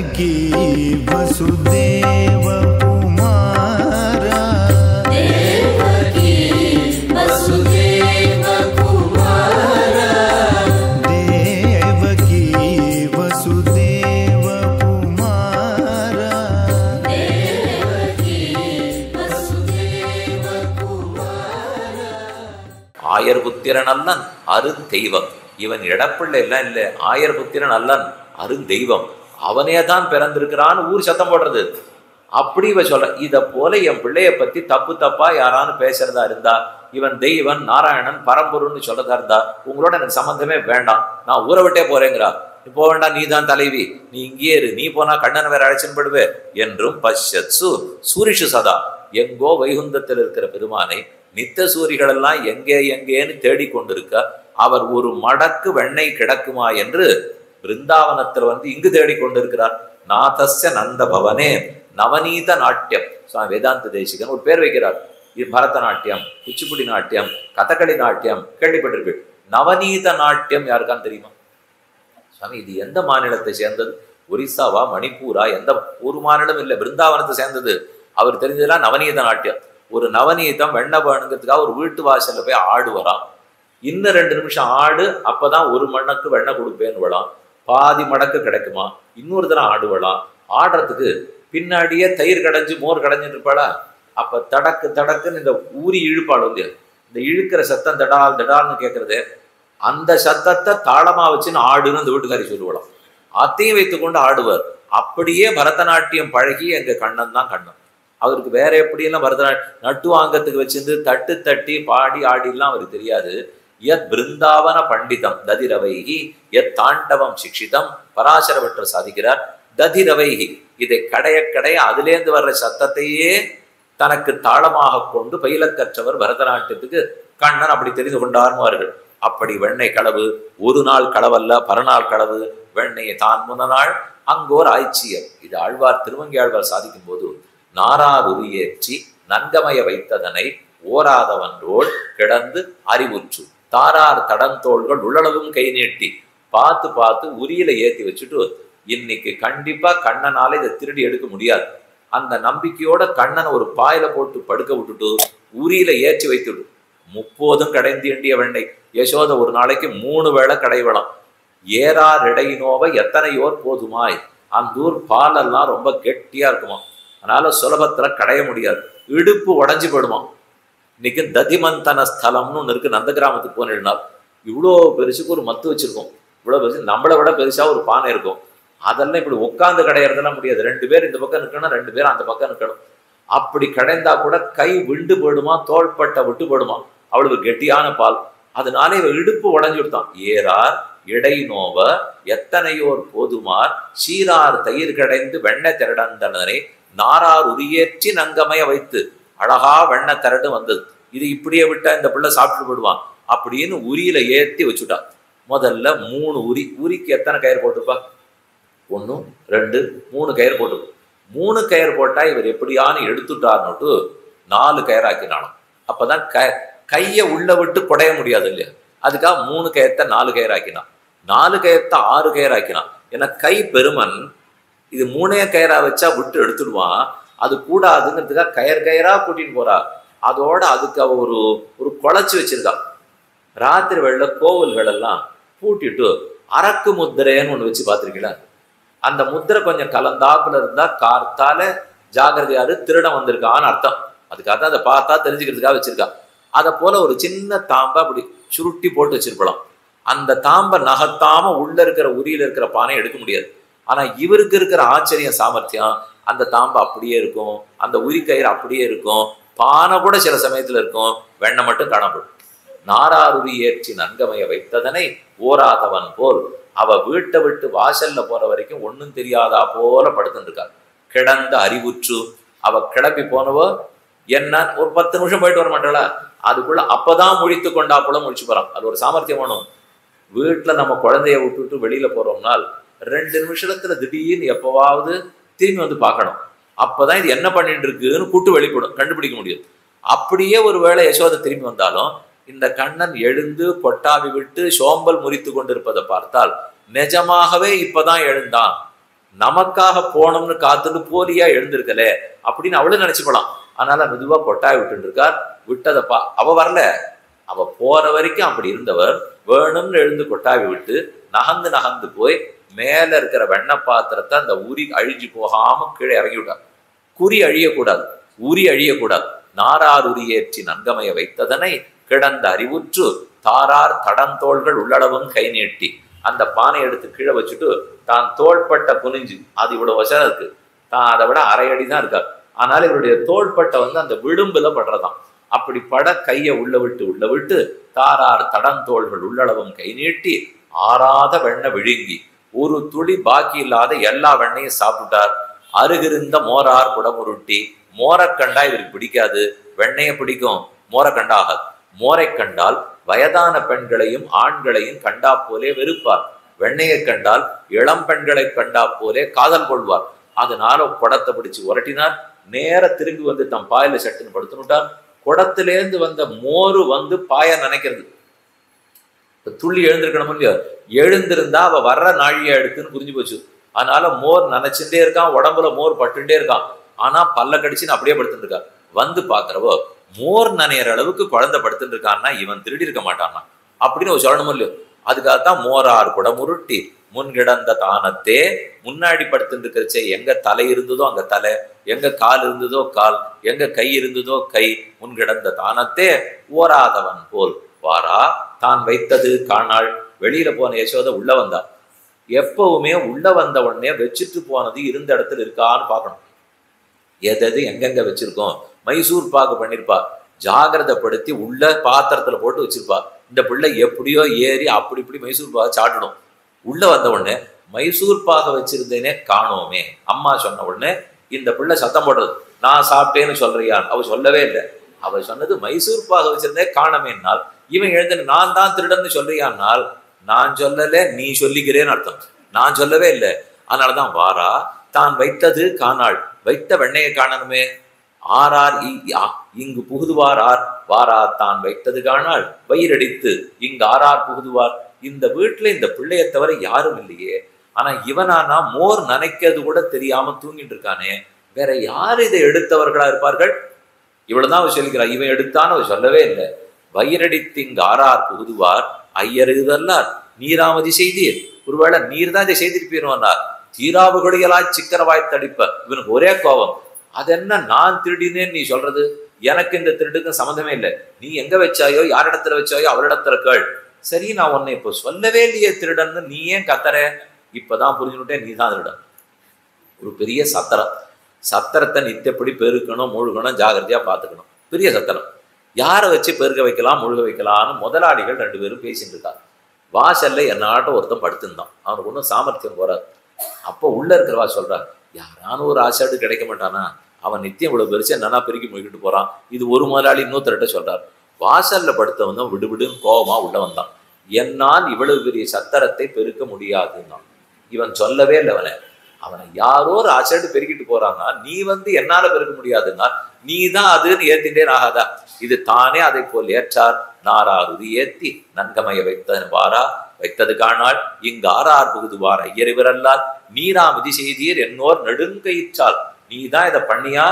देवकी वसुदेव कुमारा देवकी वसुदेव कुमारा देवकी वसुदेव कुमारा देवकी वसुदेव कुमारा ஆயர் புத்திரன் அல்லன் அருந்தெய்வம். இவன் இடப்பிள்ளை எல்லாம் இல்லை, ஆயர் புத்திரன் அல்லன் அருந்தெய்வம். அவனே தான் பிறந்திருக்கிறான்னு ஊர் சத்தம் போடுறது. அப்படி இவ சொல்ற. இதை போல என் பிள்ளைய பத்தி தப்பு தப்பா யாரான்னு பேசுறதா இருந்தா, இவன் தெய்வன் நாராயணன் பரம்பொருன்னு சொல்றதா இருந்தா, உங்களோட எனக்கு சம்பந்தமே வேண்டாம், நான் ஊரை விட்டே போறேங்கிறா. நீ போக வேண்டாம், நீ தான் தலைவி, நீ இங்கே இரு, நீ போனா கண்ணன் வேற அழைச்சின்னு படுவே என்றும் பஷ்யத்சு சூரிஷு சதா. எங்கோ வைகுந்தத்தில் இருக்கிற பெருமானை நித்த சூரிகள் எல்லாம் எங்கே எங்கேன்னு தேடிக்கொண்டிருக்க, அவர் ஒரு மடக்கு வெண்ணெய் கிடக்குமா என்று பிருந்தாவனத்தில் வந்து இங்கு தேடிக்கொண்டிருக்கிறார். நாதஸ்ய நந்த பவனே நவநீத நாட்டியம். சுவாமி வேதாந்த தேசிகன் ஒரு பேர் வைக்கிறார். இது பரதநாட்டியம், குச்சிப்புடி நாட்டியம், கதகளி நாட்டியம் கேள்விப்பட்டிருக்கு. நவநீத நாட்டியம் யாருக்கான்னு தெரியுமா? சுவாமி இது எந்த மாநிலத்தை சேர்ந்தது? ஒரிசாவா, மணிப்பூரா? எந்த ஒரு மாநிலம் இல்லை, பிருந்தாவனத்தை சேர்ந்தது. அவர் தெரிஞ்சதெல்லாம் நவநீத நாட்டியம். ஒரு நவநீதம் வெண்ணெய் வேணுங்கிறதுக்காக ஒரு வீட்டு வாசல்ல போய் ஆடு வரான். இன்னும் 2 நிமிஷம் ஆடு, அப்பதான் ஒரு மடக்கு வெண்ணெய் கொடுப்பேன்னு விழாம். பாதி மடக்கு கிடைக்குமா? இன்னொரு தரம் ஆடு விழாம். ஆடுறதுக்கு பின்னாடியே தயிர் கடைஞ்சு மோர் கடைஞ்சிட்டு இருப்பாளா? அப்ப தடக்கு தடக்குன்னு இந்த ஊறி இழுப்பாள் இல்லையா, இந்த இழுக்கிற சத்தம் தடால் தடால்னு கேட்கறது, அந்த சத்தத்தை தாளமா வச்சுன்னு ஆடுன்னு அந்த வீட்டுக்காரி சொல்லுவாளாம். அத்தையும் வைத்துக்கொண்டு ஆடுவார். அப்படியே பரதநாட்டியம் பழகி எங்க கண்ணன் தான் கண்ணன். அவருக்கு வேற எப்படியெல்லாம் பரதநாட்டியம் நட்டு வாங்கத்துக்கு வச்சிருந்து தட்டு தட்டி பாடி ஆடிலாம் அவருக்கு தெரியாது. யத் பிருந்தாவன பண்டிதம் ததிரவைகி யத் தாண்டவம் சிக்ஷிதம் பராசர பட்டர் சாதிக்கிறார். ததிரவைகி இதை கடைய கடைய அதிலேந்து வர்ற சத்தத்தையே தனக்கு தாளமாக கொண்டு பயில கற்றவர் பரதநாட்டியத்துக்கு கண்ணன். அப்படி தெரிந்து கொண்டார்வார்கள். அப்படி வெண்ணெய் களவு, ஒரு நாள் களவல்ல பரநாள் களவு. வெண்ணெயை தான் முன்ன நாள் அங்கோர் ஆய்ச்சியர். இது ஆழ்வார் திருவங்கி ஆழ்வார் சாதிக்கும் போது, நாரார் உரியேற்றி நன்கமய வைத்ததனை ஓராதவன்றோள் கிடந்து அறிவுற்று தாரார் தடந்தோள்கள் உள்ளளவும் கை நீட்டி பார்த்து பார்த்து உரியில ஏற்றி வச்சுட்டு, இன்னைக்கு கண்டிப்பா கண்ணனால இதை திருடி எடுக்க முடியாது, அந்த நம்பிக்கையோட கண்ணனை ஒரு பாயில போட்டு படுக்க விட்டுட்டு உரியில ஏற்றி வைத்துடு. 30 கடைந்தீண்டிய வெண்ணெய். யசோத ஒரு நாளைக்கு 3 வேளை கடைவலாம். ஏறார் இடையினோவை எத்தனையோர் போதுமாய். அந்த ஊர் பாலெல்லாம் ரொம்ப கெட்டியா இருக்குமா, அதனால சுலபத்துல கடைய முடியாது, இடுப்பு உடஞ்சி போயிடுமா. இன்னைக்கு ததிமந்தன ஸ்தலம்னு ஒன்று இருக்கு. நந்த கிராமத்துக்கு போனால் இவ்வளோ பெருசுக்கு ஒரு மத்து வச்சிருக்கோம். இவ்வளோ பெருசு, நம்மளை விட பெருசா ஒரு பானை இருக்கும். அதெல்லாம் இப்படி உட்காந்து கடையிறதெல்லாம் முடியாது. 2 பேர் இந்த பக்கம் நிற்கணும், 2 பேர் அந்த பக்கம் நிற்கணும். அப்படி கடைந்தா கூட கை விண்டு போயிடுமா, தோள்பட்டை விட்டு போயிடுமா, அவ்வளவு கெட்டியான பால். அதனால இவ இடுப்பு உடஞ்சி விடுத்தான். ஏறார் இடை நோவ எத்தனையோர் போதுமார் சீரார் தயிர் கடைந்து வெண்ணெய் திரடந்தனரை நாரார் உரியேற்றி நங்கமைய வைத்து. அழகா வெண்ணெய் திரட்டு வந்தது. இது இப்படியே விட்டா இந்த பிள்ளை சாப்பிட்டு போடுவான் அப்படின்னு உரியில ஏற்றி வச்சுட்டான். முதல்ல 3 உரி. உரிக்கு எத்தனை கயிறு போட்டுப்பா? 1 2 3 கயிறு போட்டு. 3 கயிறு போட்டா இவர் எப்படியானு எடுத்துட்டார்னுட்டு 4 கயிறாக்கினாலும். அப்பதான் கையை உள்ள விட்டு குடைய முடியாது இல்லையா, அதுக்காக 3 கயத்தை 4 கயிறாக்கினான். 4 கயத்தை 6 கயிறாக்கினான். ஏன்னா கை பெருமன் இது 3 கயிறா வச்சா விட்டு எடுத்துடுவான். அது கூடாதுங்கிறதுக்காக கயிறா கூட்டின்னு போறா. அதோட அதுக்கு அவ ஒரு குழைச்சி வச்சிருக்கா. ராத்திரி வேளையில கோவில்கள் எல்லாம் பூட்டிட்டு அரக்கு முத்திரைன்னு ஒண்ணு வச்சு பார்த்திருக்கீங்களா? அந்த முத்திரை கொஞ்சம் கலந்தாப்புல இருந்தா கார்த்தால ஜாகிரதையாரு திருடம் வந்திருக்கான்னு அர்த்தம். அதுக்காக தான் அதை பார்த்தா தெரிஞ்சுக்கிறதுக்காக வச்சிருக்கா. அதை போல ஒரு சின்ன தாம்பை அப்படி சுருட்டி போட்டு வச்சிருப்பலாம். அந்த தாம்பை நகத்தாம உள்ள இருக்கிற உரியில இருக்கிற பானை எடுக்க முடியாது. ஆனா இவருக்கு இருக்கிற ஆச்சரியம் சாமர்த்தியம், அந்த தாம்பை அப்படியே இருக்கும், அந்த உரி கயிறு அப்படியே இருக்கும், பானை கூட சில சமயத்துல இருக்கும், வெண்ணெய் மட்டும் காணப்படும். நாராருரி ஏற்றி நன்கமைய வைத்ததனை ஓராதவன் போல் அவ வீட்டை விட்டு வாசல்ல போற வரைக்கும் ஒன்னும் தெரியாதா போல படுத்துட்டு இருக்கா. கிடந்த அறிவுற்று அவ கிளம்பி போனவோ என்ன ஒரு 10 நிமிஷம் போயிட்டு வர மாட்டாளா, அதுக்குள்ள அப்பதான் முழித்து கொண்டா போல முழிச்சு போறான். அது ஒரு சாமர்த்தியம் வேணும். வீட்டுல நம்ம குழந்தைய விட்டுட்டு வெளியில போறோம்னால் 2 நிமிஷத்துல திடீர்னு எப்பவாவது திரும்பி வந்து பார்க்கணும். அப்பதான் இது என்ன பண்ணிட்டு இருக்குன்னு கூட்டு வெளிப்படும், கண்டுபிடிக்க முடியும். அப்படியே ஒரு வேளை யசோதை திரும்பி வந்தாலும் இந்த கண்ணன் எழுந்து கொட்டாவி விட்டு சோம்பல் முறித்து கொண்டிருப்பதை பார்த்தால் நிஜமாகவே இப்பதான் எழுந்தான், நமக்காக போனோம்னு காத்துட்டு போலியா எழுந்திருக்கல அப்படின்னு அவளும் நினைச்சுக்கலாம். அதனால மெதுவா கொட்டாய் விட்டு இருக்கார். விட்டதப்பா அவ வரல, அவ போற வரைக்கும் அப்படி இருந்தவர் வேணும்னு எழுந்து கொட்டாவி விட்டு நகர்ந்து நகர்ந்து போய் மேல இருக்கிற வெண்ணெய் பாத்திரத்தை அந்த உரி அழிஞ்சு போகாம கீழே இறங்கி விட்டார். குறி அழியக்கூடாது, உரி அழியக்கூடாது. நாரார் உரியேற்றி நன்கமைய வைத்ததனை கிடந்த அறிவுற்று தாரார் தடந்தோள்கள் உள்ளளவும் கை நீட்டி அந்த பானை எடுத்து கீழே வச்சுட்டு தான் தோள்பட்ட குனிஞ்சு, அது இவ்வளவு வசனம் இருக்கு, தான் அதை விட அரை அடி தான் இருக்கார், ஆனால் இவருடைய தோள்பட்டை அந்த விளிம்புல படுறதாம். அப்படி பட கையை உள்ள விட்டு தாரார் தடந்தோள்கள் உள்ளளவும் கை நீட்டி ஆறாத வெண்ணெய் விழுங்கி ஒரு துளி பாக்கி இல்லாத எல்லா வெண்ணையும் சாப்பிட்டார். அருகிருந்த மோரார் குடமுருட்டி, மோரை கண்டா இவருக்கு பிடிக்காது, வெண்ணைய பிடிக்கும், மோரை கண்டா ஆகாது. மோரை கண்டால் வயதான பெண்களையும் ஆண்களையும் கண்டா போலே வெறுப்பார். வெண்ணையை கண்டால் இளம் பெண்களை கண்டா போலே காதல் கொள்வார். அதனால குடத்தை பிடிச்சு உரட்டினார். நேர திரும்பி தம் பாயில சட்டுன்னு படுத்துனுட்டார். குடத்திலேருந்து வந்த மோரு பாய நினைக்கிறது. துள்ளி எழுந்திருக்கணும் இல்லையோ, எழுந்திருந்தா அவ வர்ற நாழியா எடுத்துன்னு புரிஞ்சு போச்சு. அதனால மோர் நினைச்சுட்டே இருக்கான், உடம்புல மோர் பட்டுட்டே இருக்கான். ஆனா பல்ல கடிச்சுன்னு அப்படியே படுத்துட்டு இருக்கா. பாக்குறவோ மோர் நனையிற அளவுக்கு குழந்தை படுத்துட்டு இருக்கான்னா இவன் திருடி இருக்க மாட்டான்னா அப்படின்னு சொல்லணும் இல்லையோ. அதுக்காகத்தான் மோரார் குடமுருட்டி முன்கிடந்த தானத்தே, முன்னாடி படுத்துட்டு இருக்கிறச்சே எங்க தலை இருந்ததோ அங்க தலை, எங்க கால் இருந்ததோ கால், எங்க கை இருந்ததோ கை, முன்கிடந்த தானத்தே ஓராதவன் போல் வாரா தான் வைத்தது காணாள். வெளியில போன யசோதை உள்ள வந்தா. எப்பவுமே உள்ள வந்த உடனே வச்சுட்டு போனது இருந்த இடத்துல இருக்கான்னு பார்க்கணும். எது எங்கெங்க வச்சிருக்கோம். மைசூர் பாக்கு பண்ணிருப்பா, ஜாகிரதைப்படுத்தி உள்ள பாத்திரத்துல போட்டு வச்சிருப்பா. இந்த பிள்ளை எப்படியோ ஏறி அப்படி இப்படி மைசூர் பாக சாப்பிடணும். உள்ள வந்த உடனே மைசூர் பாக வச்சிருந்தேனே காணோமே. அம்மா சொன்ன உடனே இந்த பிள்ளை சத்தம் போடுறது, நான் சாப்பிட்டேன்னு சொல்றியான். அவ சொல்லவே இல்லை. அவ சொன்னது மைசூர் பாக வச்சிருந்தே காணமேனால். இவன் எழுந்து நான் தான் திருடன்னு சொல்றியானால், நான் சொல்லல நீ சொல்லிக்கிறேன்னு அர்த்தம். நான் சொல்லவே இல்லை. அதனாலதான் வாரா தான் வைத்தது காணாள், வைத்த வெண்ணையை காணணுமே. ஆரார் இங்கு புகுதுவார் ஆர், வாரா தான் வைத்தது காணாள் வயிறடித்து இங்கு ஆரார் புகுதுவார். இந்த வீட்டுல இந்த பிள்ளையை தவிர யாரும் இல்லையே. ஆனா இவனானா மோர் நனைக்கிறது கூட தெரியாம தூங்கிட்டு இருக்கானே, வேற யார் இதை எடுத்தவர்களா இருப்பார்கள்? இவ்வளவுதான் அவ சொல்லிக்கிறார். இவன் எடுத்தான்னு அவ சொல்லவே இல்லை. வயிறடித்து இங்கு ஆரார் புகுதுவார் ஐயர் இதுதல்லார் நீராமதி செய்தீர். ஒருவேளை நீர் தான் இதை செய்திருப்பீர்வார். தீராவுகொடிகளாய் சிக்கரவாய் தடிப்ப. இவனுக்கு ஒரே கோபம். அது என்ன நான் திருடினேன்னு நீ சொல்றது? எனக்கு இந்த திருடுக்கும் சம்மந்தமே இல்லை. நீ எங்க வச்சாயோ யாரிடத்துல வச்சாயோ அவரிடத்துல கேள். சரி, நான் உன்னை இப்போ சொல்லவே இல்லையே திருடன்னு, நீ ஏன் கத்தற? இப்பதான் புரிஞ்சுட்டேன், நீ தான் திருடன். ஒரு பெரிய சத்திரம், சத்திரத்தை நித்தப்படி பெருக்கணும் முழுகணும் ஜாகிரதையா பார்த்துக்கணும். பெரிய சத்திரம், யாரை வச்சு பெருக்க வைக்கலாம் முழுக வைக்கலாம்னு முதலாளிகள் 2 பேரும் பேசிட்டு இருக்காங்க. வாசல்ல என்னாட்டம் ஒருத்தன் படுத்திருந்தான். அவனுக்கு ஒன்றும் சாமர்த்தியம் போறாது. அப்போ உள்ள இருக்கிறவா சொல்றான், யாரானு ஒரு ஆசாடு கிடைக்க மாட்டானா? அவன் நித்தியம் இவ்வளவு பெருசு என்னன்னா பெருக்கி முடிக்கிட்டு போறான். இது ஒரு முதலாளி இன்னொருத்தர்கிட்ட சொல்றார். வாசல்ல படுத்தவன் தான் விடுவிடுன்னு கோபமா உள்ள வந்தான். என்னால் இவ்வளவு பெரிய சத்திரத்தை பெருக்க முடியாதுன்னா. இவன் சொல்லவே இல்லை. அவனை யாரோ ஒரு ஆசாடு பெருக்கிட்டு போறான்னா நீ என்னால பெருக்க முடியாதுன்னா நீ தான் அதுன்னு ஏத்திட்டே ஆகாதா? இது தானே அதை போல் ஏற்றார். நாராருதி ஏத்தி நன்கமைய வைத்தது வாரா வைத்தது காணாள் இங்கு ஆரார் புகுதுவார் ஐயறிவரல்லார் நீராமதி செய்தீர் என்னோர் நெடுங்கயிற்றால். நீ தான் இதை பண்ணியா,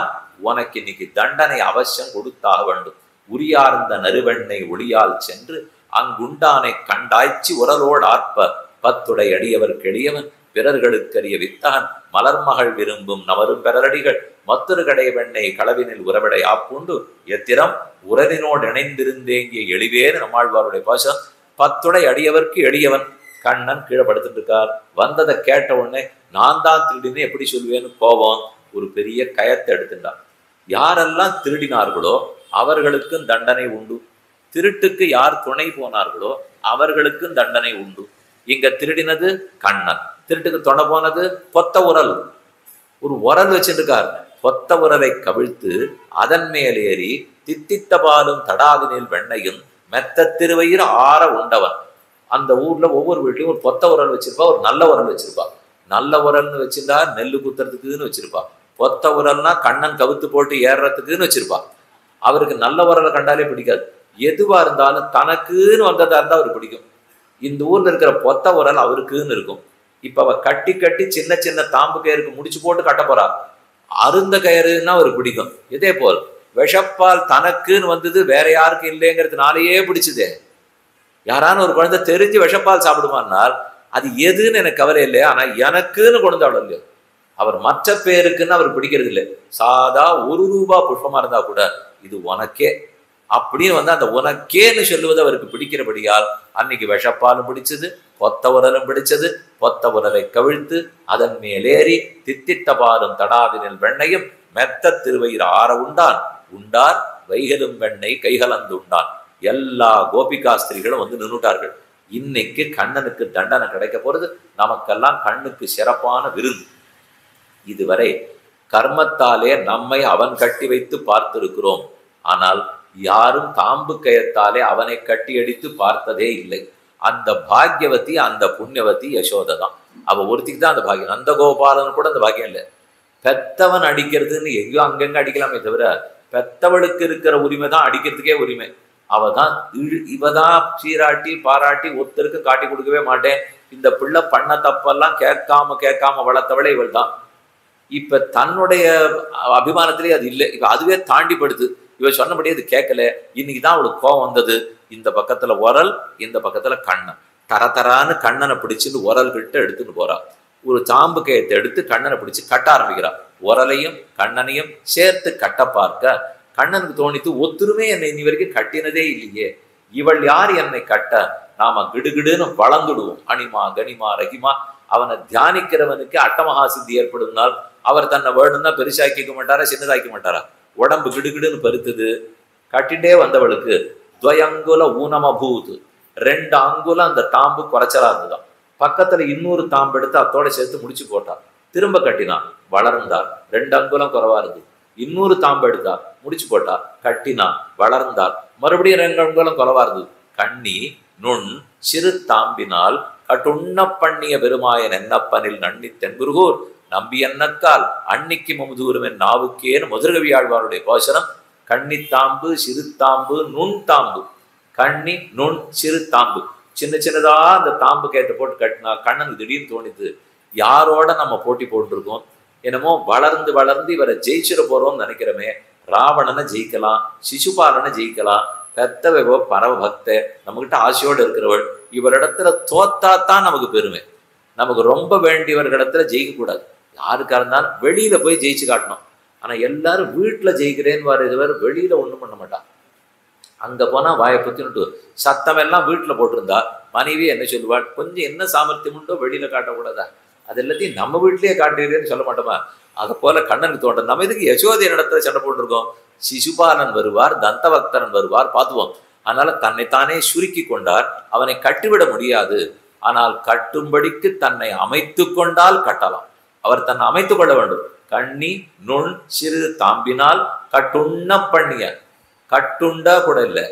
உனக்கு இன்னைக்கு தண்டனை அவசியம் கொடுத்தாக வேண்டும். உரியார்ந்த நறுவெண்ணை ஒளியால் சென்று அங்குண்டானை கண்டாய்ச்சி உரலோடு ஆற்ப 10 அடியவர் கெளியவன் பிறர்களுக்கரிய வித்தகன் மலர்மகள் விரும்பும் நவரும் பெறரடிகள் மற்றொரு கடை வெண்ணை களவினில் உறவிடை ஆப்புண்டு எத்திரம் உரலினோடு இணைந்திருந்தேங்கிய எளிவேறு நம்மாழ்வாருடைய பாசம். 10 அடியவர்க்கு எளியவன். கண்ணன் கீழே படுத்துட்டு இருக்கார். வந்ததை கேட்ட உடனே நான் தான் திருடினே எப்படி சொல்லுவேன்னு கோபம். ஒரு பெரிய கயத்தை எடுத்துட்டார். யாரெல்லாம் திருடினார்களோ அவர்களுக்கும் தண்டனை உண்டு. திருட்டுக்கு யார் துணை போனார்களோ அவர்களுக்கும் தண்டனை உண்டு. இங்க திருடினது கண்ணன், திருட்டுக்கு துணை போனது பொத்த உரல். ஒரு உரல் வச்சிருக்கார். பொத்த உரலை கவிழ்த்து அதன் மேலேறி தித்தித்த பாலும் தடாவினில் வெண்ணையும் மெத்த திருவயிறு ஆற உண்டவன். அந்த ஊர்ல ஒவ்வொரு வீட்லையும் ஒரு பொத்த உரல் வச்சிருப்பா, ஒரு நல்ல உரல் வச்சிருப்பா. நல்ல உரல்னு வச்சிருந்தா நெல்லு குத்துறதுக்குன்னு வச்சிருப்பா. பொத்த உரல்னா கண்ணன் கவுத்து போட்டு ஏறுறதுக்குன்னு வச்சிருப்பா. அவருக்கு நல்ல உரலை கண்டாலே பிடிக்காது. எதுவா இருந்தாலும் தனக்குன்னு வந்ததா இருந்தா அவருக்கு பிடிக்கும். இந்த ஊர்ல இருக்கிற பொத்த உரல் அவருக்குன்னு இருக்கும். இப்ப அவ கட்டி கட்டி சின்ன சின்ன தாம்பு கயிறுக்கு முடிச்சு போட்டு கட்ட போறா. அருந்த கயிறுன்னா ஒரு பிடிக்கும். இதே போல் விஷப்பால் தனக்குன்னு வந்தது, வேற யாருக்கும் இல்லைங்கிறதுனாலேயே பிடிச்சதே. யாரான ஒரு குழந்தை தெரிஞ்சு விஷப்பால் சாப்பிடுமானால் அது எதுன்னு எனக்கு கவலை இல்லையா, ஆனா எனக்குன்னு கொண்டு இல்லையோ. அவர் மற்ற பேருக்குன்னு அவர் பிடிக்கிறது இல்லை. சாதா ₹1 புஷ்பமா இருந்தா கூட இது உனக்கே அப்படின்னு அந்த உனக்கேன்னு சொல்லுவது அவருக்கு பிடிக்கிறபடியால் அன்னைக்கு விஷப்பாலும் பிடிச்சது, பொத்த உரலும் பிடிச்சது. பொத்த உரலை கவிழ்த்து அதன் மேலேறி தித்தித்த பாலும் தடாவினில் வெண்ணையும் மெத்த திருவயிறு ஆற உண்டான். உண்டார் வைகலும் வெண்ணெய் கைகலந்து உண்டான். எல்லா கோபிகாஸ்திரிகளும் நின்றுட்டார்கள். இன்னைக்கு கண்ணனுக்கு தண்டனை கிடைக்க போறது. நமக்கெல்லாம் கண்ணுக்கு சிறப்பான விருந்து. இதுவரை கர்மத்தாலே நம்மை அவன் கட்டி வைத்து பார்த்திருக்கிறோம். ஆனால் யாரும் தாம்பு கயத்தாலே அவனை கட்டி அடித்து பார்த்ததே இல்லை. அந்த பாக்யவதி, அந்த புண்ணியவதி யசோதை தான். அவ ஒருத்திக்கு தான் அந்த பாக்கியம். நந்தகோபாலன் கூட அந்த பாக்கியம் இல்லை. பெத்தவன் அடிக்கிறதுன்னு எங்கேயோ அங்கங்க அடிக்கலாமே தவிர பெத்தவளுக்கு இருக்கிற உரிமை தான் அடிக்கிறதுக்கே உரிமை. இவதான் சீராட்டி பாராட்டி ஒருத்தருக்கு காட்டி கொடுக்கவே மாட்டேன். இந்த பிள்ளை பண்ண தப்பெல்லாம் கேட்காம வளர்த்தவளே இவள் தான். இப்ப தன்னுடைய அபிமானத்திலே அது இல்லை. இப்ப அதுவே தாண்டி படுது. இவ சொன்னபடி அது கேட்கல. இன்னைக்குதான் அவளுக்கு கோவம் வந்தது. இந்த பக்கத்துல உரல், இந்த பக்கத்துல கண்ணன். தரத்தரான்னு கண்ணனை பிடிச்சின்னு உரல் கிட்ட எடுத்துட்டு போறா. ஒரு தாம்பு கயத்தை எடுத்து கண்ணனை பிடிச்சு கட்ட ஆரம்பிக்கிறா. உரலையும் கண்ணனையும் சேர்த்து கட்ட பார்க்க கண்ணனுக்கு தோணித்து, ஒத்துருமே என்னை இனி வரைக்கும் கட்டினதே இல்லையே, இவள் யார் என்னை கட்ட? நாம கிடுகிடுன்னு வளர்ந்துடுவோம். அனிமா கனிமா ரகிமா. அவனை தியானிக்கிறவனுக்கு அட்டமகா சித்தி ஏற்படும்னால் அவர் தன்னை வேணும்னா பெருசாக்கிக்க மாட்டாரா, சின்னதாக்க மாட்டாரா? உடம்பு கிடுகிடுன்னு பருத்துது. கட்டிட்டே வந்தவளுக்கு துவயங்குல ஊனமபூது, 2 அங்குலம் அந்த தாம்பு குறைச்சலா இருந்துதான். பக்கத்துல இன்னொரு தாம்பு எடுத்து அத்தோட சேர்த்து முடிச்சு போட்டா. திரும்ப கட்டினான், வளர்ந்தார். 2 அங்குலம் குறைவா இருந்து. இன்னொரு தாம்பு எடுத்தா, முடிச்சு போட்டா, கட்டினான், வளர்ந்தார். மறுபடியும் 2 அங்குலம் குறைவா இருந்தது. கண்ணி நுண் சிறு தாம்பினால் கட்டுண்ண பண்ணிய பெருமாயன் என்னப்பனில் நன்னி தென்புருகூர் நம்பி என்னக்கால் அன்னிக்கு முமுதூரும் என் நாவுக்கேன்னு மதுரகவி ஆழ்வாருடைய கோஷனம். கண்ணி தாம்பு, சிறு தாம்பு, நுண் தாம்பு. கண்ணி நுண் சிறு தாம்பு. சின்ன சின்னதா அந்த தாம்பு கேட்ட போட்டு கட்டினா கண்ணனுக்கு திடீர்னு தோணிது, யாரோட நம்ம போட்டி போட்டுருக்கோம்? என்னமோ வளர்ந்து வளர்ந்து இவரை ஜெயிச்சிட போறோம்னு நினைக்கிறோமே. ராவணனை ஜெயிக்கலாம், சிசுபாலனை ஜெயிக்கலாம். பெத்தவ பரவ பக்த, நம்மகிட்ட ஆசையோடு இருக்கிறவள். இவரிடத்துல தோத்தாத்தான் நமக்கு பெருமை. நமக்கு ரொம்ப வேண்டியவர்களிடத்துல ஜெயிக்க கூடாது. யாருக்கா இருந்தாலும் வெளியில போய் ஜெயிச்சு காட்டணும். ஆனா எல்லாரும் வீட்டுல ஜெயிக்கிறேன்னு வர இதுவரை வெளியில ஒண்ணும் பண்ண மாட்டான். அங்க போனா வாயை பத்தினுட்டு சத்தம் எல்லாம் வீட்டுல போட்டிருந்தா மனைவி என்ன சொல்லுவாள்? கொஞ்சம் என்ன சாமர்த்தியம் உண்டோ வெளியில காட்டக்கூடாதா? அது எல்லாத்தையும் நம்ம வீட்லயே காட்டுறேன்னு சொல்ல மாட்டோமா? அதை போல கண்ணனுக்கு தோன்றும். நம்ம இதுக்கு யசோதை இடத்துல சண்டை போட்டிருக்கோம். சிசுபாலன் வருவார், தந்தபக்தரன் வருவார், பார்த்துவோம். அதனால தன்னைத்தானே சுருக்கி கொண்டார். அவனை கட்டிவிட முடியாது. ஆனால் கட்டும்படிக்கு தன்னை அமைத்து கொண்டால் கட்டலாம். அவர் தன்னை அமைத்துக் கொள்ள வேண்டும். கண்ணி நுண் சிறு தாம்பினால் கட்டுண்ண பண்ணிய, கட்டுண்ட கூட இல்லை,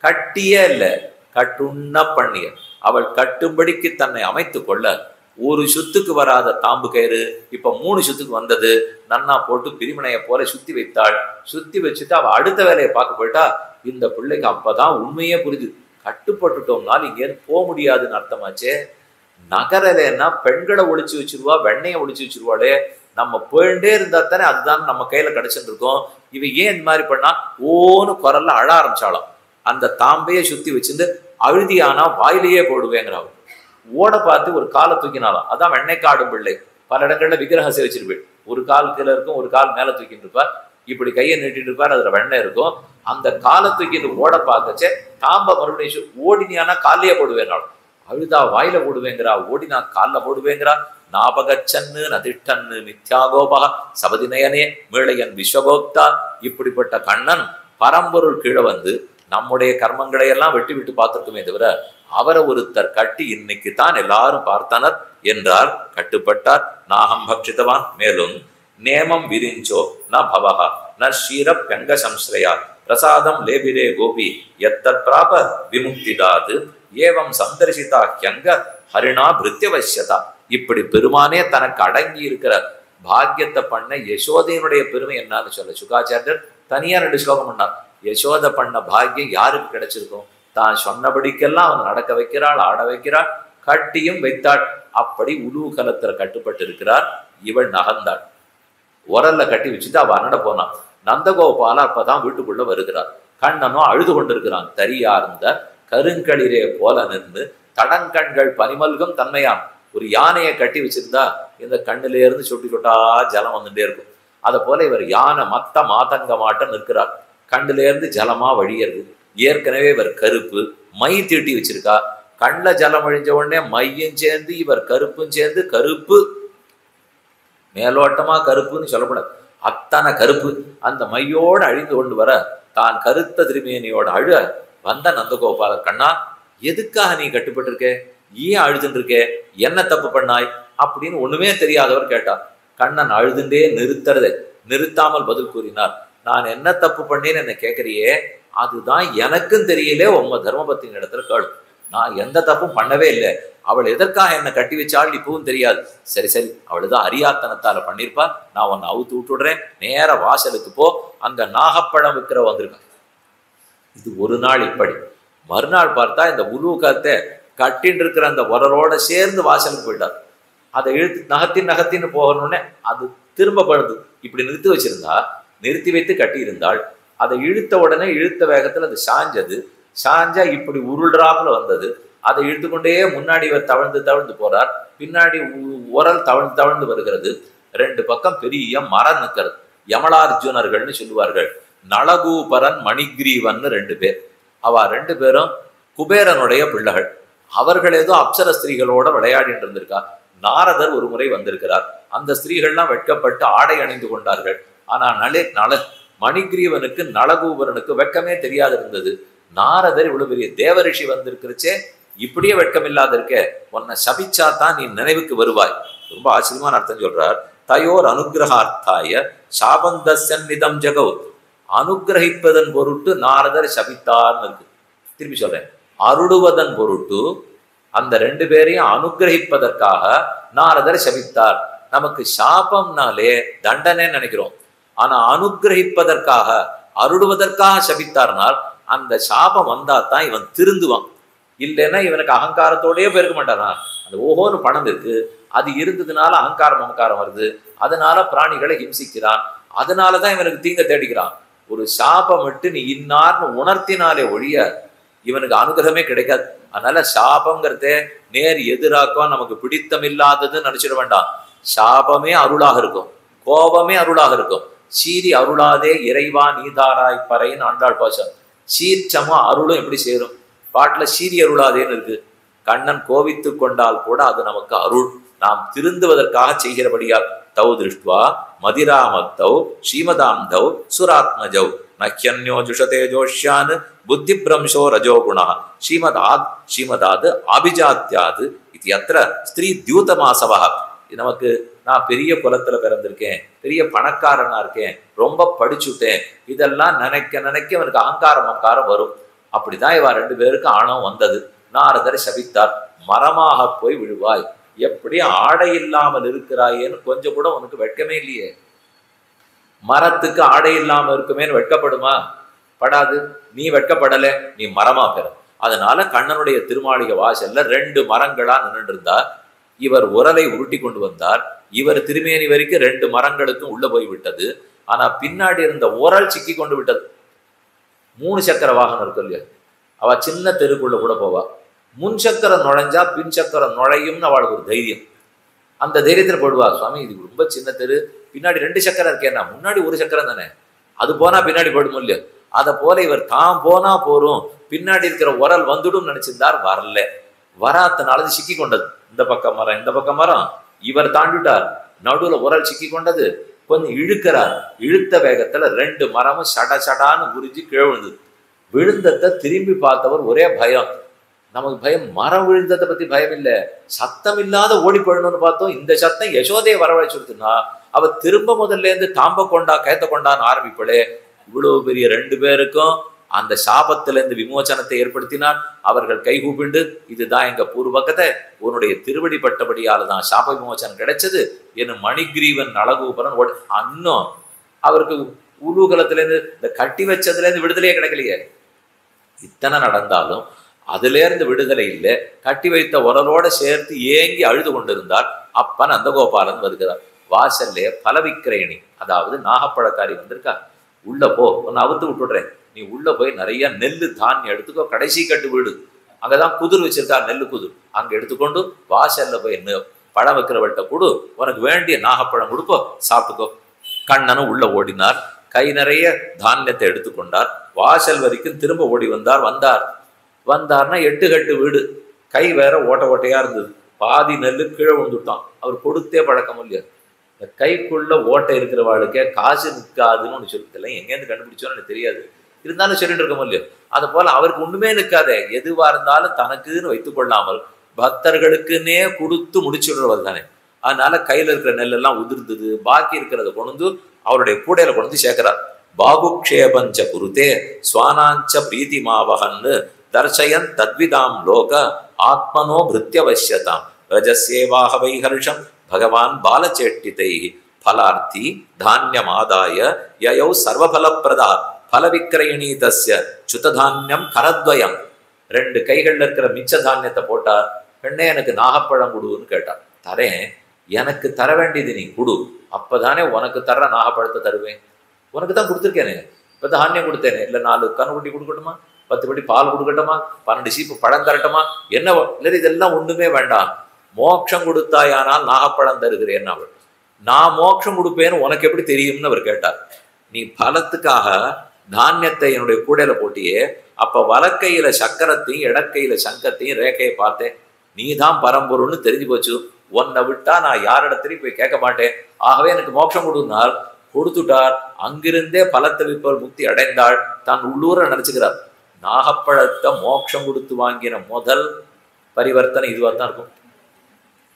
கட்டிய இல்லை, கட்டுண்ண பண்ணிய. அவள் கட்டும்படிக்கு தன்னை அமைத்து கொள்ள ஒரு சுத்துக்கு வராத தாம்பு கயிறு இப்ப 3 சுத்துக்கு வந்தது. நன்னா போட்டு பிரிமனையை போல சுத்தி வைத்தாள். சுத்தி வச்சுட்டு அவ அடுத்த வேலையை பார்க்க போயிட்டா. இந்த பிள்ளைக்கு அப்பதான் உண்மையே புரியுது. கட்டுப்பட்டுட்டோம்னால இங்கேருந்து போக முடியாதுன்னு அர்த்தமாச்சே. நகரலைன்னா பெண்களை ஒழிச்சு வச்சிருவா, வெண்ணையை ஒழிச்சு வச்சிருவாளே. நம்ம போயிட்டே இருந்தா தானே அதுதான் நம்ம கையில கிடைச்சிட்டு இருக்கோம். இவ ஏன் இந்த மாதிரி பண்ணா? ஓன்னு குரல்ல அழ ஆரம்பிச்சாலும் அந்த தாம்பையே சுத்தி வச்சிருந்து அழுதியானா வாயிலேயே போடுவேங்கிறாள். ஓட பார்த்து ஒரு காலை தூக்கினாலும் அதான் வெண்ணெய் காடும் பிள்ளை. பல இடங்கள்ல விக்கிரகம் சேவிச்சிருப்பேன். ஒரு கால் கீழே இருக்கும், ஒரு கால் மேல தூக்கிட்டு இருப்பார். இப்படி கையை நீட்டிட்டு இருப்பார், அதுல வெண்ணெய் இருக்கும். அந்த காலை தூக்கிட்டு ஓட பார்க்கச்சே தாம்ப மறுபடியும் ஓடினியானா காலையே போடுவேங்கிறாள். அழுதா வாயில போடுவேங்கிறா, ஓடினா காலில் போடுவேங்கிறா. ஞாபகச்சன்னு நதிட்டன்னு மித்யாகோபா சபதிநயனே மீளையன் விஸ்வகோப்தா. இப்படிப்பட்ட கண்ணன் பரம்பொருள் கீழே வந்து நம்முடைய கர்மங்களை எல்லாம் வெட்டி விட்டு பார்த்திருக்குமே தவிர அவரை ஒருத்தர் கட்டி இன்னைக்கு தான் எல்லாரும் பார்த்தனர் என்றால் கட்டுப்பட்டார். நாகம் பக்ஷித்தவான். மேலும் நேமம் விரிஞ்சோ ந பவஹா ந ஷீர பெங்க சம்ஸ்ரயா பிரசாதம் லேபிரே கோபி எத்தத் பிராப விமுக்திதாது ஏவம் சந்தர்சிதா ஹ்யங்க ஹரிணா பிருத்தியவசியதா. இப்படி பெருமானே தனக்கு அடங்கி இருக்கிற பாக்கியத்தை பண்ண யசோதையினுடைய பெருமை என்னன்னு சொல்ல சுகாச்சாரியர் தனியா 2 ஸ்லோகம் பண்ணார். யசோதை பண்ண பாக்கியம் யாருக்கு கிடைச்சிருக்கும்? தான் சொன்னபடிக்கெல்லாம் அவன் நடக்க வைக்கிறாள், ஆட வைக்கிறாள். கட்டியும் வைத்தாள். அப்படி உலூகலத்துல கட்டுப்பட்டு இருக்கிறார். இவள் நகர்ந்தாள். உரல்ல கட்டி வச்சுட்டு அவ அண்ணட போனான். நந்தகோபால அப்பதான் வீட்டுக்குள்ள வருகிறார். கண்ணனும் அழுது கொண்டிருக்கிறான். தரியார்ந்த கருங்களிரே போல நின்று தடங்கண்கள் பனிமல்கும் தன்மையான். ஒரு யானையை கட்டி வச்சிருந்தா இந்த கண்ணில இருந்து சொட்டி சொட்டா ஜலம் வந்துட்டே இருக்கும். அதை போல இவர் யானை மத்த மாதங்க மாட்டம் நிற்கிறார். கண்ணில இருந்து ஜலமா வழியறது. ஏற்கனவே இவர் கருப்பு, மை தீட்டி வச்சிருக்கா. கண்ணில் ஜலம் அழிஞ்ச உடனே மையும் சேர்ந்து இவர் கருப்பும் சேர்ந்து கருப்பு, மேலோட்டமா கருப்புன்னு சொல்லக்கூடாது, அத்தனை கருப்பு. அந்த மையோடு அழிந்து கொண்டு வர தான் கருத்த திருமேனியோட அழ வந்த நந்தகோபாலர், கண்ணா எதுக்காக நீ கட்டுப்பட்டு இருக்க, ஏன் அழுதுன்னு இருக்கே, என்ன தப்பு பண்ணாய் அப்படின்னு ஒண்ணுமே தெரியாதவர் கேட்டார். கண்ணன் அழுதுண்டே நிறுத்தாமல் பதில் கூறினார். நான் என்ன தப்பு பண்ணேன்னு என்ன கேட்கறியே, அதுதான் எனக்கும் தெரியல. உங்க தர்மபத்தின் இடத்துல கேளு. நான் எந்த தப்பும் பண்ணவே இல்லை. அவள் எதற்காக என்னை கட்டி வச்சாள் இப்பவும் தெரியாது. சரி சரி, அவளுதான் அரியாத்தனத்தால பண்ணிருப்பா. நான் உன்னை அவுத்து விட்டுடுறேன், நேர வாசலுக்கு போ, அங்க நாகப்பழம் விற்கிற வந்திருக்கான். இது ஒரு நாள் இப்படி. மறுநாள் பார்த்தா இந்த உலூகத்தை கட்டின்னு இருக்கிற அந்த உரலோட சேர்ந்து வாசலுக்கு போயிட்டார். அதை இழுத்து நகத்தின்னு போகணுன்னே அது திரும்ப படுது. இப்படி நிறுத்தி வச்சிருந்தா, நிறுத்தி வைத்து கட்டி இருந்தாள். அதை இழுத்த உடனே இழுத்த வேகத்துல அது சாஞ்சது. சாஞ்சா இப்படி உருள்றாப்புல வந்தது. அதை இழுத்துக்கொண்டே முன்னாடி தவழ்ந்து போறார். பின்னாடி உரல் தவழ்ந்து வருகிறது. ரெண்டு பக்கம் பெரிய மரம் நிற்கிறது. யமலார்ஜுனர்கள்னு சொல்லுவார்கள். நளகூபரன் மணிகிரீவன் ரெண்டு பேர். அவ ரெண்டு பேரும் குபேரனுடைய பிள்ளைகள். அவர்கள் ஏதோ அப்சர ஸ்திரீகளோட விளையாடிட்டு இருந்திருக்கா. நாரதர் ஒரு முறை வந்திருக்கிறார். அந்த ஸ்திரீகள்லாம் வெட்கப்பட்டு ஆடை அணிந்து கொண்டார்கள். ஆனா மணிகிரீவனுக்கு நளகூபரனுக்கு வெட்கமே தெரியாது இருந்தது. நாரதர் இவ்வளவு பெரிய தேவரிஷி வந்திருக்கிறச்சே இப்படியே வெட்கம் இல்லாத இருக்க, உன்னை சபிச்சா தான் நீ நினைவுக்கு வருவாய். ரொம்ப ஆச்சரியமான அர்த்தம் சொல்றார். தயோர் அனுகிரகார்த்தாய சாபந்தசன்னிதம் ஜெகவுத். அனுகிரகிப்பதன் பொருட்டு நாரதர் சபித்தார்னு இருக்கு. திருப்பி சொல்றேன், அருடுவதன் பொருட்டு அந்த ரெண்டு பேரையும் அனுகிரகிப்பதற்காக நாரதர் சபித்தார். நமக்கு சாபம்னாலே தண்டனை நினைக்கிறோம். ஆனா அனுகிரகிப்பதற்காக அருடுவதற்காக சபித்தார்னால் அந்த சாபம் வந்தா தான் இவன் திருந்துவான். இல்லைன்னா இவனுக்கு அகங்காரத்தோடயே போயிருக்க மாட்டானா. அந்த ஓஹோன்னு பணம் இருக்கு, அது இருந்ததுனால அகங்காரம் வருது. அதனால பிராணிகளை ஹிம்சிக்கிறான். அதனாலதான் இவனுக்கு தீங்க தேடிக்கிறான். ஒரு சாபம் விட்டு நீ இன்னார்னு உணர்த்தினாலே ஒழிய இவனுக்கு அனுகிரகமே கிடைக்காது. அதனால சாபங்கிறதே நேர் எதிராக்கும் நமக்கு பிடித்தம் இல்லாததுன்னு நினைச்சிட வேண்டாம். சாபமே அருளாக இருக்கும், கோபமே அருளாக இருக்கும். சீரி அருளாதே இறைவா நீதாராய் பறைன்னு ஆண்டாள் பாசம். சீர்ச்சமும் அருளும் எப்படி சேரும்? பாட்டுல சீரி அருளாதேன்னு இருக்கு. கண்ணன் கோவித்து கொண்டால் கூட அது நமக்கு அருள். நாம் திருந்துவதற்காக செய்கிறபடியால் தௌ திருஷ்டுவா மதிராமத்தௌ ஸ்ரீமதாந்தௌ சுராத்மஜௌ நக்கியன்யோ ஜுஷதே ஜோஷ்யான் புத்தி பிரம்சோ ரஜோகுணா ஸ்ரீமதாது அபிஜாத்தியாது இது எத்திர ஸ்திரீ தியூதமாசவா. நமக்கு நான் பெரிய குலத்துல பிறந்திருக்கேன், பெரிய பணக்காரனா இருக்கேன், ரொம்ப படிச்சுட்டேன், இதெல்லாம் நினைக்க அவனுக்கு அகங்காரம் வரும். அப்படிதான் இவ ரெண்டு பேருக்கு ஆணவம் வந்தது. நாரதர் சபித்தார், மரமாக போய் விழுவாய், எப்படி ஆடை இல்லாமல் இருக்கிறாயேன்னு கொஞ்சம் கூட உனக்கு வெட்கமே இல்லையே. மரத்துக்கு ஆடை இல்லாமல் இருக்குமேன்னு வெட்கப்படுமா? படாது. நீ வெட்கப்படலை, நீ மரமா பெற. அதனால கண்ணனுடைய திருமாளிகை வாசல்ல ரெண்டு மரங்களா நின்று இருந்தா. இவர் உரலை உருட்டி கொண்டு வந்தார். இவர் திருமேனி வரைக்கும் ரெண்டு மரங்களுக்கும் உள்ள போய் விட்டது. ஆனா பின்னாடி இருந்த உரல் சிக்கி கொண்டு விட்டது. 3 சக்கர வாகனம் இருக்கு இல்லையா, அவ சின்ன தெருக்குள்ள கூட போவா. முன் சக்கரம் நுழைஞ்சா பின் சக்கரம் நுழையும்னு அவளுக்கு ஒரு தைரியம். அந்த தைரியத்துல போடுவா. சுவாமி இது ரொம்ப சின்ன தெரு, பின்னாடி 2 சக்கரம் இருக்கேன்னா முன்னாடி 1 சக்கரம் தானே, அது போனா பின்னாடி போயிடும் இல்லையா. அதை போல இவர் தான் போனா போறோம், பின்னாடி இருக்கிற உரல் வந்துடும் நினைச்சிருந்தார். வரல. வராத்தனால சிக்கி கொண்டது. இந்த பக்கம் மரம் இந்த பக்கம் மரம், இவர் தாண்டிட்டார். நடுவுல உரல் சிக்கி கொண்டது. கொஞ்சம் இழுக்கிறார். இழுத்த வேகத்துல 2 மரமும் சடான்னு உறிஞ்சி கீழே விழுந்தது. விழுந்ததை திரும்பி பார்த்தவர் ஒரே பயம். நமக்கு பயம் மரம் விழுந்ததை பத்தி பயம் இல்லை, சத்தம் இல்லாத ஓடி போயிடணும்னு பார்த்தோம். இந்த சத்தம் யசோதையை வரவழைச்சுடுத்துனா அவ திரும்ப முதல்ல இருந்து தாம்ப கொண்டா கேத்த கொண்டான்னு ஆரம்பிப்பளே. இவ்வளவு பெரிய 2 பேருக்கும் அந்த சாபத்திலிருந்து விமோசனத்தை ஏற்படுத்தினார். அவர்கள் கைகூப்பிண்டு, இதுதான் எங்க பூர்வகத்தை, உன்னுடைய திருவடி பட்டபடியால தான் சாப விமோசனம் கிடைச்சது என்னும் மணிகிரீவன் நளகூபரன் அன்னும் அவருக்கு உலூகலத்திலேருந்து இந்த கட்டி வச்சதுலேருந்து விடுதலையே கிடைக்கலையே. இத்தனை நடந்தாலும் அதிலேருந்து விடுதலை இல்லை. கட்டி வைத்த உரலோட சேர்த்து ஏங்கி அழுது கொண்டிருந்தார். அப்ப நந்தகோபாலன் வருகிறார். வாசல்லே பலவிக்கிரயணி, அதாவது நாகப்பழக்காரி வந்திருக்கா. உள்ள போ, உன்னை அவுத்து விட்டுடுறேன், நீ உள்ள போய் நிறைய நெல்லு தானியம் எடுத்துக்கோ, கடைசி கட்டு வீடு, அங்கதான் குதிர் வச்சிருக்கா, நெல்லு குதிர், அங்க எடுத்துக்கொண்டு வாசல்ல போய் பழம் வைக்கிறவள்கிட்ட கொடு, உனக்கு வேண்டிய நாகப்பழம் கொடுப்போ, சாப்பிட்டுக்கோ. கண்ணனும் உள்ள ஓடினார். கை நிறைய தானியத்தை எடுத்துக்கொண்டார். வாசல் வரைக்கும் திரும்ப ஓடி வந்தார்னா 8 கட்டு வீடு, கை வேற ஓட்டையா இருந்தது. பாதி நெல்லு கீழே விழுந்துட்டான். அவர் கொடுத்தே பழக்கம் இல்லையா. இந்த கைக்குள்ள ஓட்டை இருக்கிறவாளுக்கே காசு நிற்காதுன்னு ஒன்று சொல்லிட்டல, எங்கேருந்து கண்டுபிடிச்சோன்னு எனக்கு தெரியாது, இருந்தாலும் சொல்லிட்டு இருக்க முடியும். அது போல அவருக்கு ஒண்ணுமே நிற்காதே, எதுவா இருந்தாலும் தனக்குன்னு வைத்துக் கொள்ளாமல் பக்தர்களுக்குன்னே கொடுத்து முடிச்சுடுறவர் தானே. அதனால கையில இருக்கிற நெல்லெல்லாம் உதிர்ந்தது, பாக்கி இருக்கிறத கொண்டு அவருடைய கூடையில கொண்டு சேர்க்கிறார். பாகுக்ஷேபஞ்ச குருதே சுவானாஞ்ச பிரீதி மாவகன்னு தர்சயன் தத்விதாம் லோக ஆத்மனோ பிருத்தியவசியதாம் ரஜசேவாக வைஹர்ஷம் பகவான் பாலச்சேட்டிதை பலார்த்தி தானியமாதாய யயௌ சர்வபலப்பிரதா பலவிக்கிரயணி தஸ்ய சுததானியம் கரத்வயம். 2 கைகள்ல இருக்கிற மிச்ச தானியத்தை போட்டார். பெண்ணே எனக்கு நாகப்பழம் கொடுன்னு கேட்டார். தரேன், எனக்கு தர வேண்டியது நீ கொடு, அப்பதானே உனக்கு தர்ற நாகப்பழத்தை தருவேன். உனக்கு தான் கொடுத்துருக்கேனே, இப்போ தானியம் கொடுத்தேனே, இல்லை 4 கண்ணுக்குட்டி கொடுக்கட்டுமா, 10 படி பால் கொடுக்கட்டுமா, 12 சீப்பு பழம் தரட்டுமா, என்ன இல்லை, இதெல்லாம் ஒண்ணுமே வேண்டாம். மோட்சம் கொடுத்தாயானால் நாகப்பழம் தருகிறேன். அவள் நான் மோட்சம் கொடுப்பேன்னு உனக்கு எப்படி தெரியும்னு அவர் கேட்டார். நீ பலத்துக்காக தானியத்தை என்னுடைய கூடையில போட்டியே, அப்ப வலக்கையில சக்கரத்தையும் இடக்கையில சங்கத்தையும் ரேக்கையை பார்த்தேன், நீ தான் பரம்பொருள்னு தெரிஞ்சு போச்சு. உன்னை விட்டா நான் யாரிடத்திலையும் போய் கேட்க மாட்டேன். ஆகவே எனக்கு மோட்சம் கொடுத்தால் கொடுத்துட்டார். அங்கிருந்தே பலத்தை விற்பவர் முக்தி அடைந்தாள். தான் உள்ளூர நினைச்சுக்கிறார். நாகப்பழத்தை மோட்சம் கொடுத்து வாங்கின முதல் பரிவர்த்தனை இதுவாக தான் இருக்கும்.